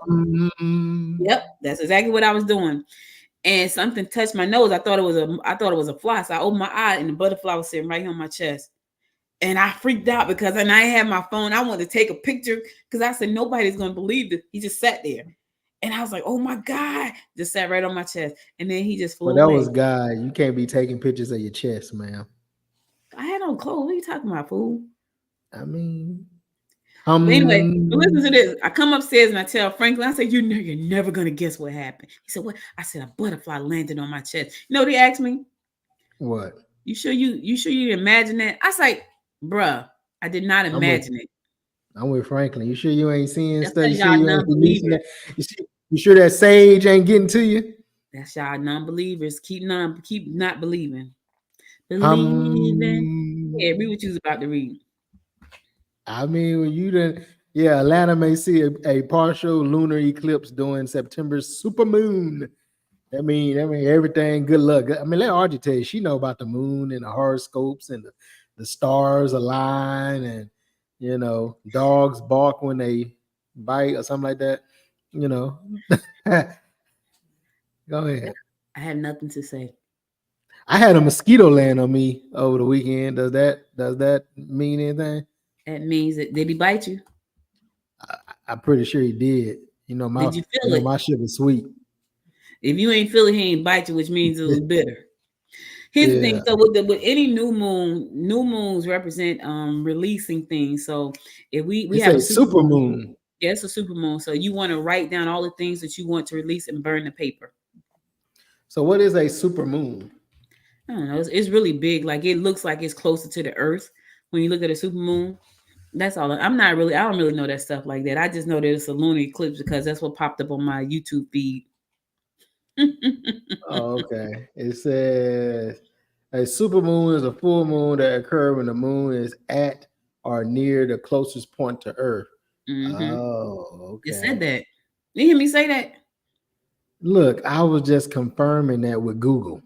Yep, that's exactly what I was doing. And something touched my nose. I thought it was a fly. So I opened my eye, and the butterfly was sitting right here on my chest. And I freaked out because I had my phone. I wanted to take a picture because I said nobody's gonna believe this. He just sat there. And I was like, oh my God, just sat right on my chest. And then he just flew away. That was God. You can't be taking pictures of your chest, ma'am. I had on clothes. What are you talking about, fool? I mean, but anyway, listen to this. I come upstairs and I tell Franklin, I said, you're never going to guess what happened. He said, what? I said, a butterfly landed on my chest. You know what he asked me? What? You sure you imagine that? I was like, bruh, I did not imagine it. I'm with Franklin. You sure you ain't seeing That's stuff? You because sure y'all you ain't releasing non-believers. that? You sure that sage ain't getting to you? That's y'all non-believers. Keep not believing. Believing. Yeah, read Um, what you was about to read. I mean, when you done, yeah, Atlanta may see a partial lunar eclipse during September's supermoon. I mean, everything. Good luck. I mean, let Audrey tell you, she know about the moon and the horoscopes and the stars align, and dogs bark when they bite or something like that. You know, go ahead. I have nothing to say. I had a mosquito land on me over the weekend. Does that mean anything? That means that did he bite you? I'm pretty sure he did. You know my Did you feel it? my shit was sweet. If you ain't feel it, he ain't bite you, which means it was bitter. Here's the thing. Yeah. So with any new moons represent releasing things. So if we It's have a a super super moon, moon. yeah, it's a super moon. So you want to write down all the things that you want to release and burn the paper. So what is a super moon? I don't know. It's really big. Like it looks like it's closer to the earth when you look at a super moon. That's all. I don't really know that stuff like that. I just know that it's a lunar eclipse because that's what popped up on my YouTube feed. Oh, okay. It says a super moon is a full moon that occurs when the moon is at or near the closest point to Earth. Mm-hmm. Oh, It okay. said that. You hear me say that? Look, I was just confirming that with Google.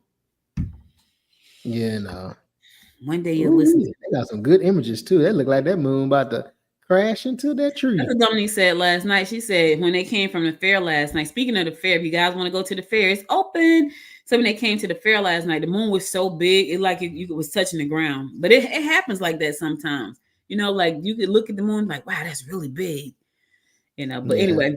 One day you'll listen Ooh, to they got some good images too. That look like that moon about to crash into that That's tree. what Dominique said last night. She said when they came from the fair last night, speaking of the fair, if you guys want to go to the fair, it's open. So when they came to the fair last night, the moon was so big, you was touching the ground. But it happens like that sometimes. Like you could look at the moon like, wow, that's really big. But Yeah. anyway,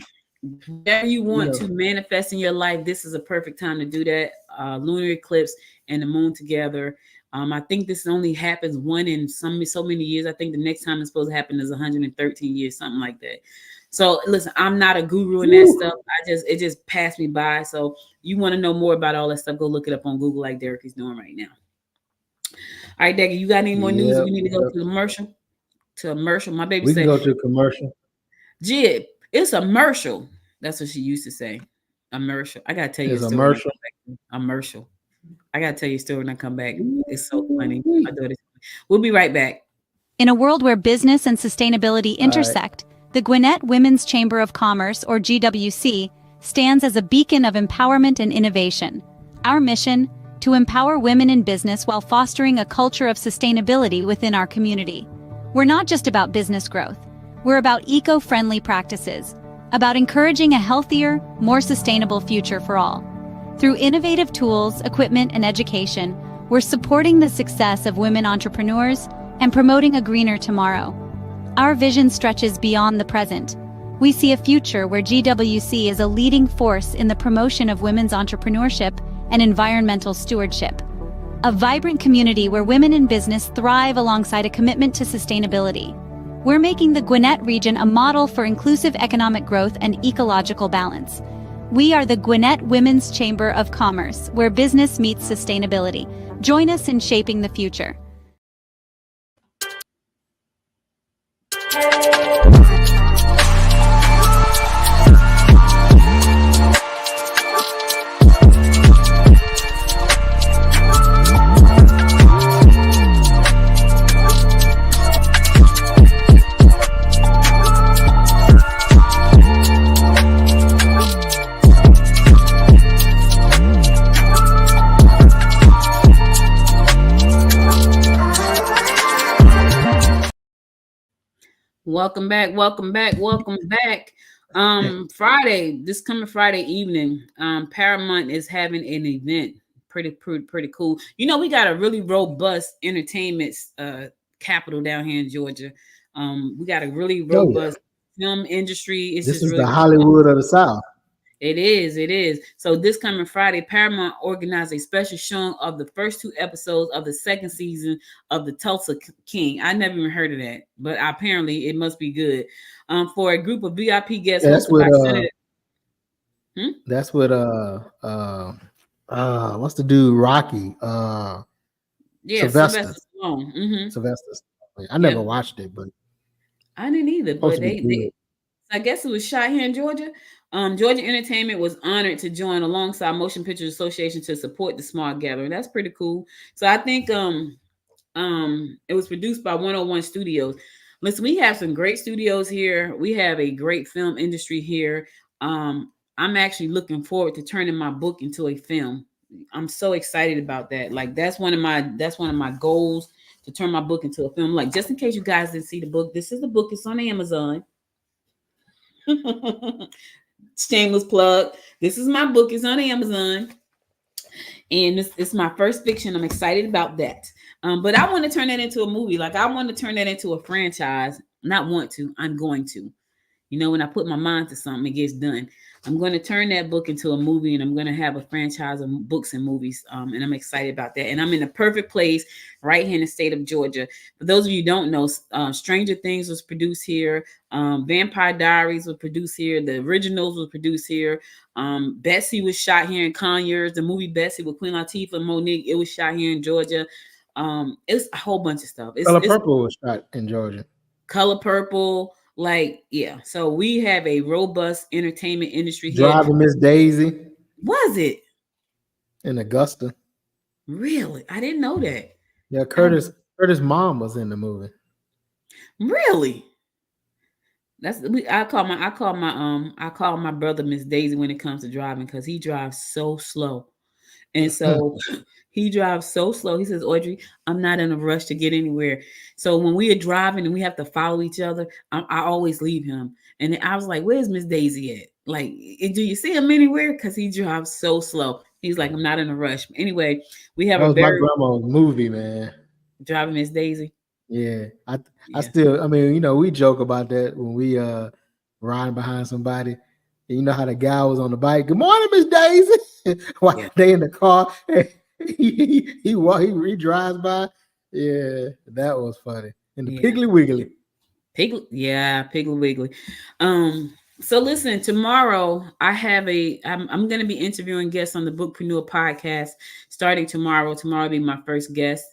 whatever you You want know, to manifest in your life, this is a perfect time to do that. Lunar eclipse and the moon together. I think this only happens one in so many years. I think the next time it's supposed to happen is 113 years, something like that. So listen, I'm not a guru in that stuff. It just passed me by. So you want to know more about all that stuff, go look it up on Google like Derek is doing right now. All right, Deggy, you got any more news? yep, We need to go yep. to the commercial. To a commercial. My baby We can said, go to a commercial. Jib, it's a commercial. That's what she used to say. A commercial. I gotta tell you a It's a story. commercial. A commercial. I gotta tell you a story when I come back. It's so funny. My daughter. We'll be right back. In a world where business and sustainability All right. intersect, the Gwinnett Women's Chamber of Commerce, or GWC, stands as a beacon of empowerment and innovation. Our mission: to empower women in business while fostering a culture of sustainability within our community. We're not just about business growth. We're about eco-friendly practices, about encouraging a healthier, more sustainable future for all. Through innovative tools, equipment, and education, we're supporting the success of women entrepreneurs and promoting a greener tomorrow. Our vision stretches beyond the present. We see a future where GWC is a leading force in the promotion of women's entrepreneurship and environmental stewardship. A vibrant community where women in business thrive alongside a commitment to sustainability. We're making the Gwinnett region a model for inclusive economic growth and ecological balance. We are the Gwinnett Women's Chamber of Commerce, where business meets sustainability. Join us in shaping the future. Welcome back. Friday, this coming Friday evening, Paramount is having an event. Pretty cool. We got a really robust entertainment capital down here in Georgia. We got a really robust film industry. It's This just is really the cool. Hollywood of the South. It is. So this coming Friday, Paramount organized a special showing of the first 2 episodes of the second season of the Tulsa King. I never even heard of that, but apparently it must be good. For a group of VIP guests Yeah, that's hosted by what Senator. that's what what's the dude Rocky? Yeah, Sylvester. Sylvester Stallone. Sylvester. I never watched it, but I didn't either, Supposed but to be good. I guess it was shot here in Georgia. Georgia Entertainment was honored to join alongside Motion Picture Association to support the smart gathering. That's pretty cool. So I think it was produced by 101 Studios. Listen, we have some great studios here. We have a great film industry here. I'm actually looking forward to turning my book into a film. I'm so excited about that. Like that's one of my goals, to turn my book into a film. Like, just in case you guys didn't see the book, this is the book. It's on Amazon. Shameless plug. This is my book. It's on Amazon. And it's my first fiction. I'm excited about that. But I want to turn that into a movie. Like, I want to turn that into a franchise. Not want to. I'm going to. You know, when I put my mind to something, it gets done. I'm going to turn that book into a movie, and I'm going to have a franchise of books and movies. And I'm excited about that. And I'm in the perfect place right here in the state of Georgia. For those of you who don't know, Stranger Things was produced here. Vampire Diaries was produced here. The Originals was produced here. Bessie was shot here in Conyers. The movie Bessie with Queen Latifah and Monique, it was shot here in Georgia. It's a whole bunch of stuff. Color Purple was shot in Georgia. Color Purple. Like, yeah. So we have a robust entertainment industry here. Driving Miss Daisy. Was it? In Augusta. Really? I didn't know that. Yeah, Curtis mom was in the movie. Really? I call my brother Miss Daisy when it comes to driving, because he drives so slow. And so he drives so slow. He says, Audrey, I'm not in a rush to get anywhere. So when we are driving and we have to follow each other, I always leave him. And I was like, where's Miss Daisy at? Like, do you see him anywhere? Because he drives so slow. He's like, I'm not in a rush. Anyway, we have my grandma's movie, man. Driving Miss Daisy. Yeah. I still, I mean, you know, we joke about that when we riding behind somebody. And you know how the guy was on the bike. Good morning, Miss Daisy. While they in the car, he drives by. Yeah, that was funny. And the Piggly Wiggly. Piggly Wiggly. So listen, tomorrow I'm going to be interviewing guests on the Bookpreneur podcast starting tomorrow. Tomorrow will be my first guest.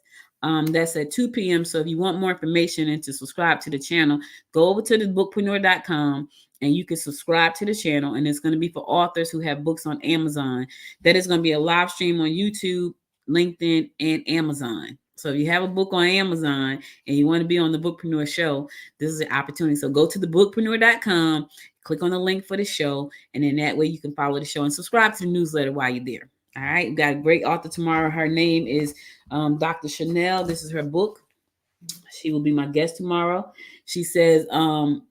That's at 2 p.m. So if you want more information and to subscribe to the channel, go over to the bookpreneur.com and you can subscribe to the channel. And it's going to be for authors who have books on Amazon. That is going to be a live stream on YouTube, LinkedIn, and Amazon. So if you have a book on Amazon and you want to be on the Bookpreneur show, this is an opportunity. So go to the bookpreneur.com, click on the link for the show, and then that way you can follow the show and subscribe to the newsletter while you're there. All right, we got a great author tomorrow. Her name is Dr. Chanel. This is her book. She will be my guest tomorrow. She says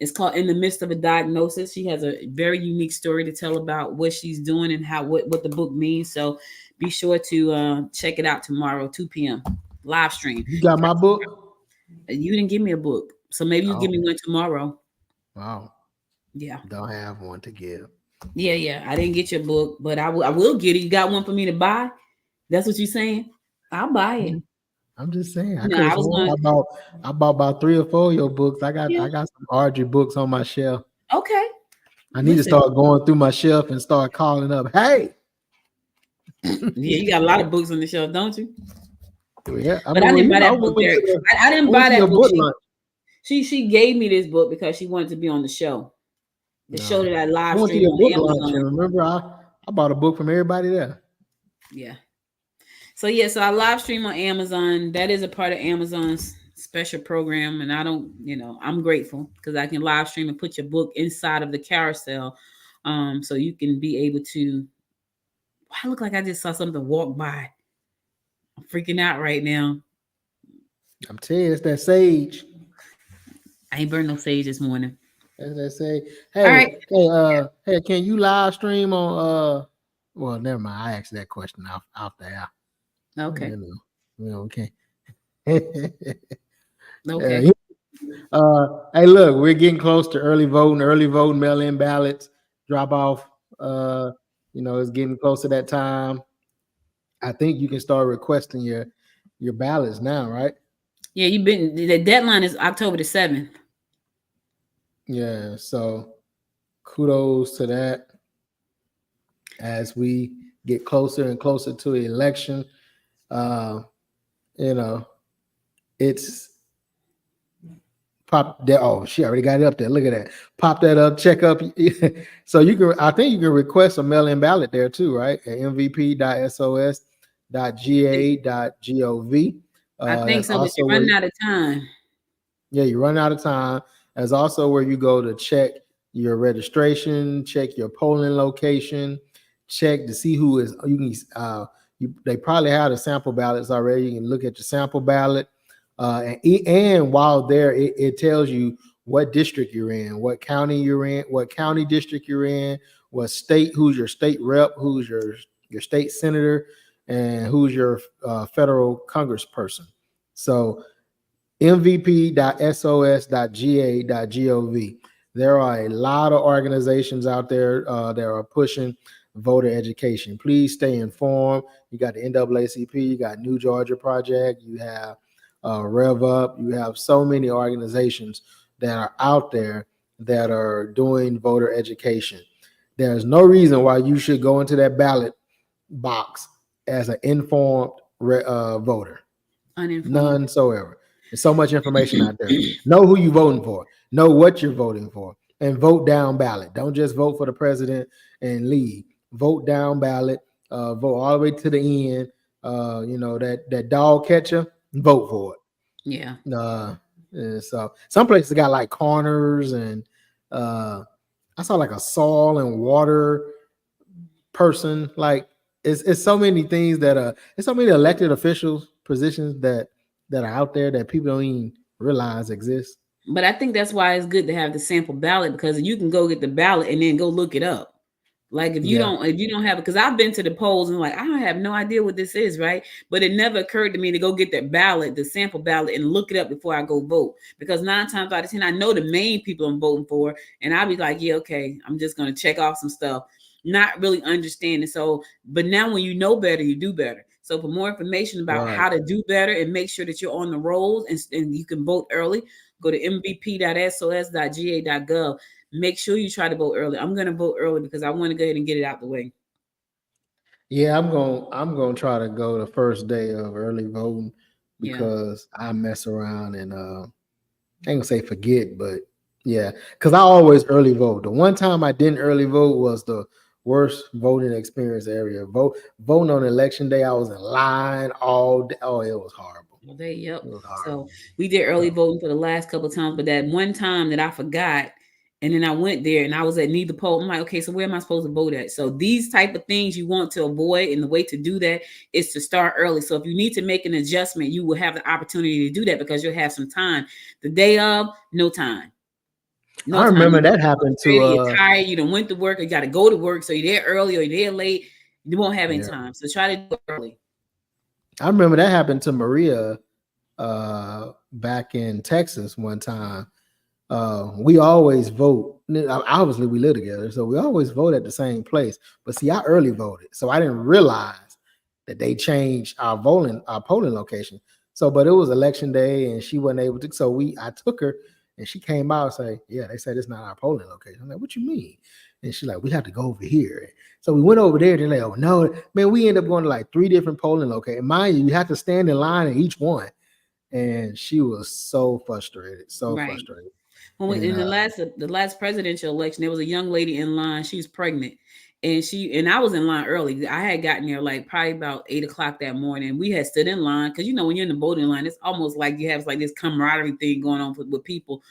it's called In the Midst of a Diagnosis. She has a very unique story to tell about what she's doing and what the book means. So be sure to check it out tomorrow, 2 p.m. live stream. You got my book? You didn't give me a book, so maybe you give me one tomorrow. Wow. Yeah. Don't have one to give. Yeah. I didn't get your book, but I will get it. You got one for me to buy? That's what you're saying? I'll buy it. I'm just saying. I bought about 3 or 4 of your books. I got some Audrey books on my shelf. Okay. I need to start going through my shelf and start calling up. Hey. Yeah, you got a lot of books on the shelf, don't you? Yeah, I didn't buy that book. I didn't buy that book. She gave me this book because she wanted to be on the show. The show that I live streamed on Amazon. Remember, I bought a book from everybody there. Yeah. So I live stream on Amazon. That is a part of Amazon's special program, and I'm grateful because I can live stream and put your book inside of the carousel, so you can be able to. I look like I just saw something walk by. I'm freaking out right now. I'm telling you, it's that sage. I ain't burned no sage this morning. As I say, hey, can you live stream on well, never mind. I asked that question off the air. Okay. Okay. Okay. Hey, look, we're getting close to early voting, mail-in ballots, drop off. It's getting close to that time. I think you can start requesting your ballots now, right? Yeah, the deadline is October the 7th. Yeah, so kudos to that. As we get closer and closer to the election, it's Pop that. Oh, she already got it up there. Look at that. Pop that up. Check up. So you can. I think you can request a mail-in ballot there too, right? At mvp.sos.ga.gov. I think That's so, but also you're where. running out of time. Yeah, you run out of time. That's also where you go to check your registration, check your polling location, check to see who is. You can. They probably have the sample ballots already. You can look at your sample ballot, and while there, it tells you what district you're in, what county you're in, what county district you're in, what state, who's your state rep, who's your state senator, and who's your federal congressperson. So mvp.sos.ga.gov. There are a lot of organizations out there that are pushing voter education. Please stay informed. You got the NAACP, you got New Georgia Project, you have Rev Up, you have so many organizations that are out there that are doing voter education. There's no reason why you should go into that ballot box as an informed voter. Uninformed. None so ever. There's so much information out there. Know who you're voting for. Know what you're voting for. And vote down ballot. Don't just vote for the president and leave. Vote down ballot. Vote all the way to the end. That dog catcher, vote for it. Yeah. So some places got like corners, and I saw like a soil and water person. Like it's so many things that it's so many elected officials positions that are out there that people don't even realize exist. But I think that's why it's good to have the sample ballot, because you can go get the ballot and then go look it up. Like if you don't have it, because I've been to the polls and like I don't have no idea what this is, right? But it never occurred to me to go get that ballot, the sample ballot, and look it up before I go vote. Because 9 times out of 10, I know the main people I'm voting for, and I'll be like, yeah, okay, I'm just gonna check off some stuff, not really understanding. So, but now when you know better, you do better. So for more information about how to do better and make sure that you're on the rolls and you can vote early, go to mvp.sos.ga.gov. Make sure you try to vote early. I'm going to vote early because I want to go ahead and get it out the way. Yeah, I'm going to try to go the first day of early voting because I mess around and I ain't gonna say forget, but yeah, because I always early vote. The one time I didn't early vote was the worst voting experience area. Voting on election day, I was in line all day. Oh, it was horrible. So we did early voting for the last couple of times, but that one time that I forgot, and then I went there and I was at neither poll. I'm like, okay, so where am I supposed to vote at? So these type of things you want to avoid, and the way to do that is to start early. So if you need to make an adjustment, you will have the opportunity to do that because you'll have some time. The day of, no time. No I remember that happened to you're tired, you don't went to work, you got to go to work, so you're there early or you're there late, you won't have any time. So try to do it early. I remember that happened to Maria back in Texas one time. We always vote. Obviously, we live together, so we always vote at the same place. But see, I early voted, so I didn't realize that they changed our polling location. So, but it was election day, and she wasn't able to. So I took her. And she came out and say, yeah, they said it's not our polling location. I'm like, what you mean? And she's like, we have to go over here. So we went over there. They're like, oh, no, man, we ended up going to like 3 different polling locations. Mind you, you have to stand in line in each one. And she was so frustrated, frustrated. When in the last presidential election, there was a young lady in line. She was pregnant. And I was in line early. I had gotten there like probably about 8 o'clock that morning. We had stood in line because when you're in the voting line, it's almost like you have like this camaraderie thing going on with people,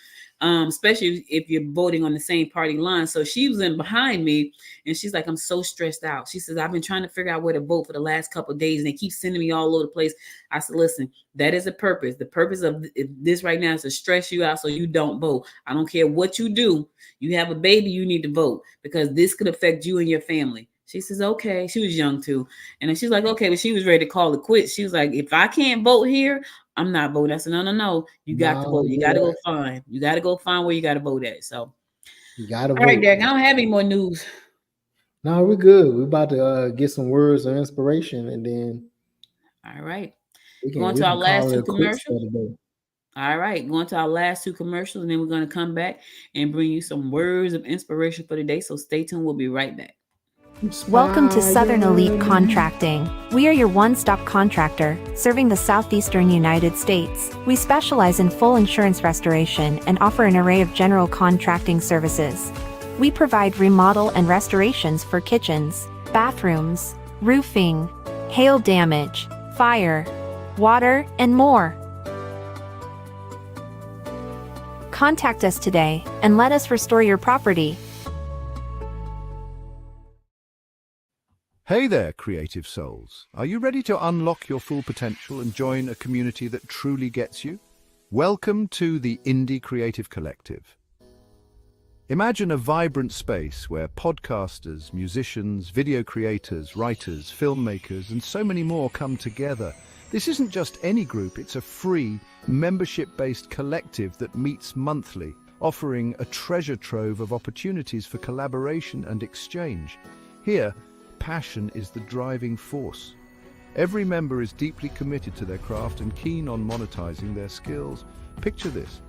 especially if you're voting on the same party line. So she was in behind me, and she's like, "I'm so stressed out." She says, "I've been trying to figure out where to vote for the last couple of days, and they keep sending me all over the place." I said, "Listen, that is a purpose. The purpose of this right now is to stress you out so you don't vote. I don't care what you do. You have a baby, you need to vote because this could affect you and your family." She says, okay. She was young too. And then she's like, okay, but she was ready to call it quits. She was like, if I can't vote here, I'm not voting. I said, no. You got to vote. You got to go find. You got to go find where you got to vote at. So you got to vote. All right, Derek, I don't have any more news. No, we're good. We're about to get some words of inspiration, and then all right. Going to our last 2 commercials. All right, going to our last 2 commercials, and then we're going to come back and bring you some words of inspiration for the day. So stay tuned. We'll be right back. Welcome to Southern Elite Contracting. We are your one-stop contractor, serving the southeastern United States. We specialize in full insurance restoration and offer an array of general contracting services. We provide remodel and restorations for kitchens, bathrooms, roofing, hail damage, fire, water, and more. Contact us today and let us restore your property. Hey there, creative souls. Are you ready to unlock your full potential and join a community that truly gets you? Welcome to the Indie Creative Collective. Imagine a vibrant space where podcasters, musicians, video creators, writers, filmmakers, and so many more come together. This isn't just any group, it's a free, membership-based collective that meets monthly, offering a treasure trove of opportunities for collaboration and exchange. Here, passion is the driving force. Every member is deeply committed to their craft and keen on monetizing their skills. Picture this.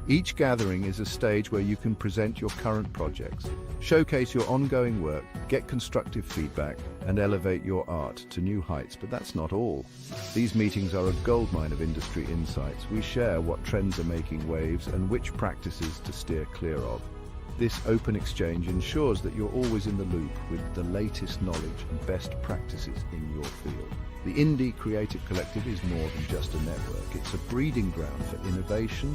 Each gathering is a stage where you can present your current projects, showcase your ongoing work, get constructive feedback, and elevate your art to new heights. But that's not all. These meetings are a goldmine of industry insights. We share what trends are making waves and which practices to steer clear of. This open exchange ensures that you're always in the loop with the latest knowledge and best practices in your field. The Indie Creative Collective is more than just a network. It's a breeding ground for innovation,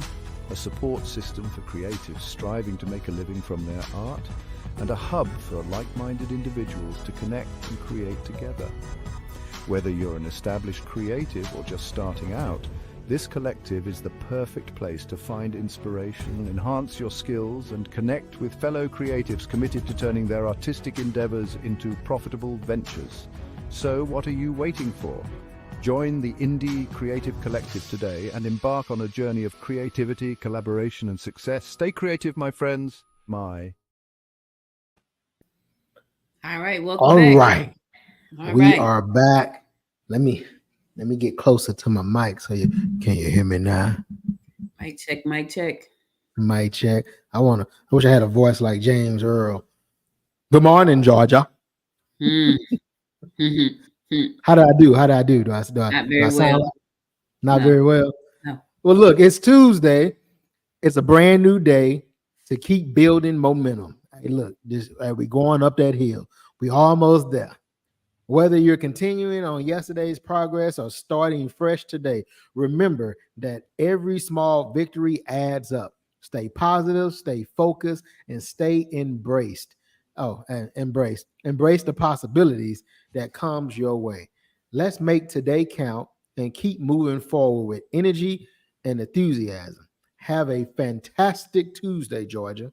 a support system for creatives striving to make a living from their art, and a hub for like-minded individuals to connect and create together. Whether you're an established creative or just starting out, this collective is the perfect place to find inspiration, enhance your skills, and connect with fellow creatives committed to turning their artistic endeavors into profitable ventures. So, what are you waiting for? Join the Indie Creative Collective today and embark on a journey of creativity, collaboration, and success. Stay creative, my friends. All right, welcome All back. right. All We right. are back. Let me get closer to my mic so can you hear me now? Mic check, mic check. Mic check. I wish I had a voice like James Earl. Good morning, Georgia. How do I do? Do I Not very sound well. like- Not No. very well. No. Well, look, it's Tuesday. It's a brand new day to keep building momentum. Hey, look, we going up that hill. We almost there. Whether you're continuing on yesterday's progress or starting fresh today, remember that every small victory adds up. Stay positive, stay focused, and stay embraced. Embrace the possibilities that comes your way. Let's make today count and keep moving forward with energy and enthusiasm. Have a fantastic Tuesday, Georgia.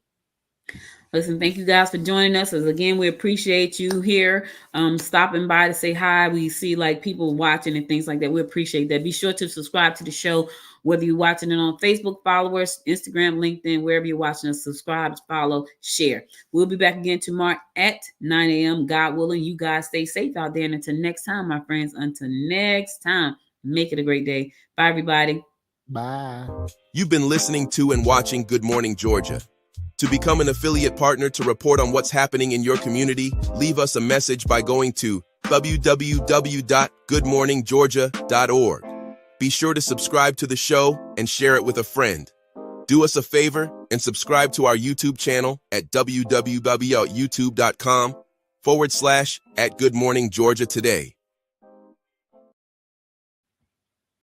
Listen, thank you guys for joining us. As again, we appreciate you here, stopping by to say hi. We see like people watching and things like that. We appreciate that. Be sure to subscribe to the show, whether you're watching it on Facebook, follow us, Instagram, LinkedIn, wherever you're watching us. Subscribe, follow, share. We'll be back again tomorrow at 9 a.m. God willing. You guys stay safe out there. And until next time, my friends, until next time, make it a great day. Bye, everybody. Bye. You've been listening to and watching Good Morning Georgia. To become an affiliate partner to report on what's happening in your community, leave us a message by going to www.goodmorninggeorgia.org. Be sure to subscribe to the show and share it with a friend. Do us a favor and subscribe to our YouTube channel at www.youtube.com/@Good Morning Georgia today.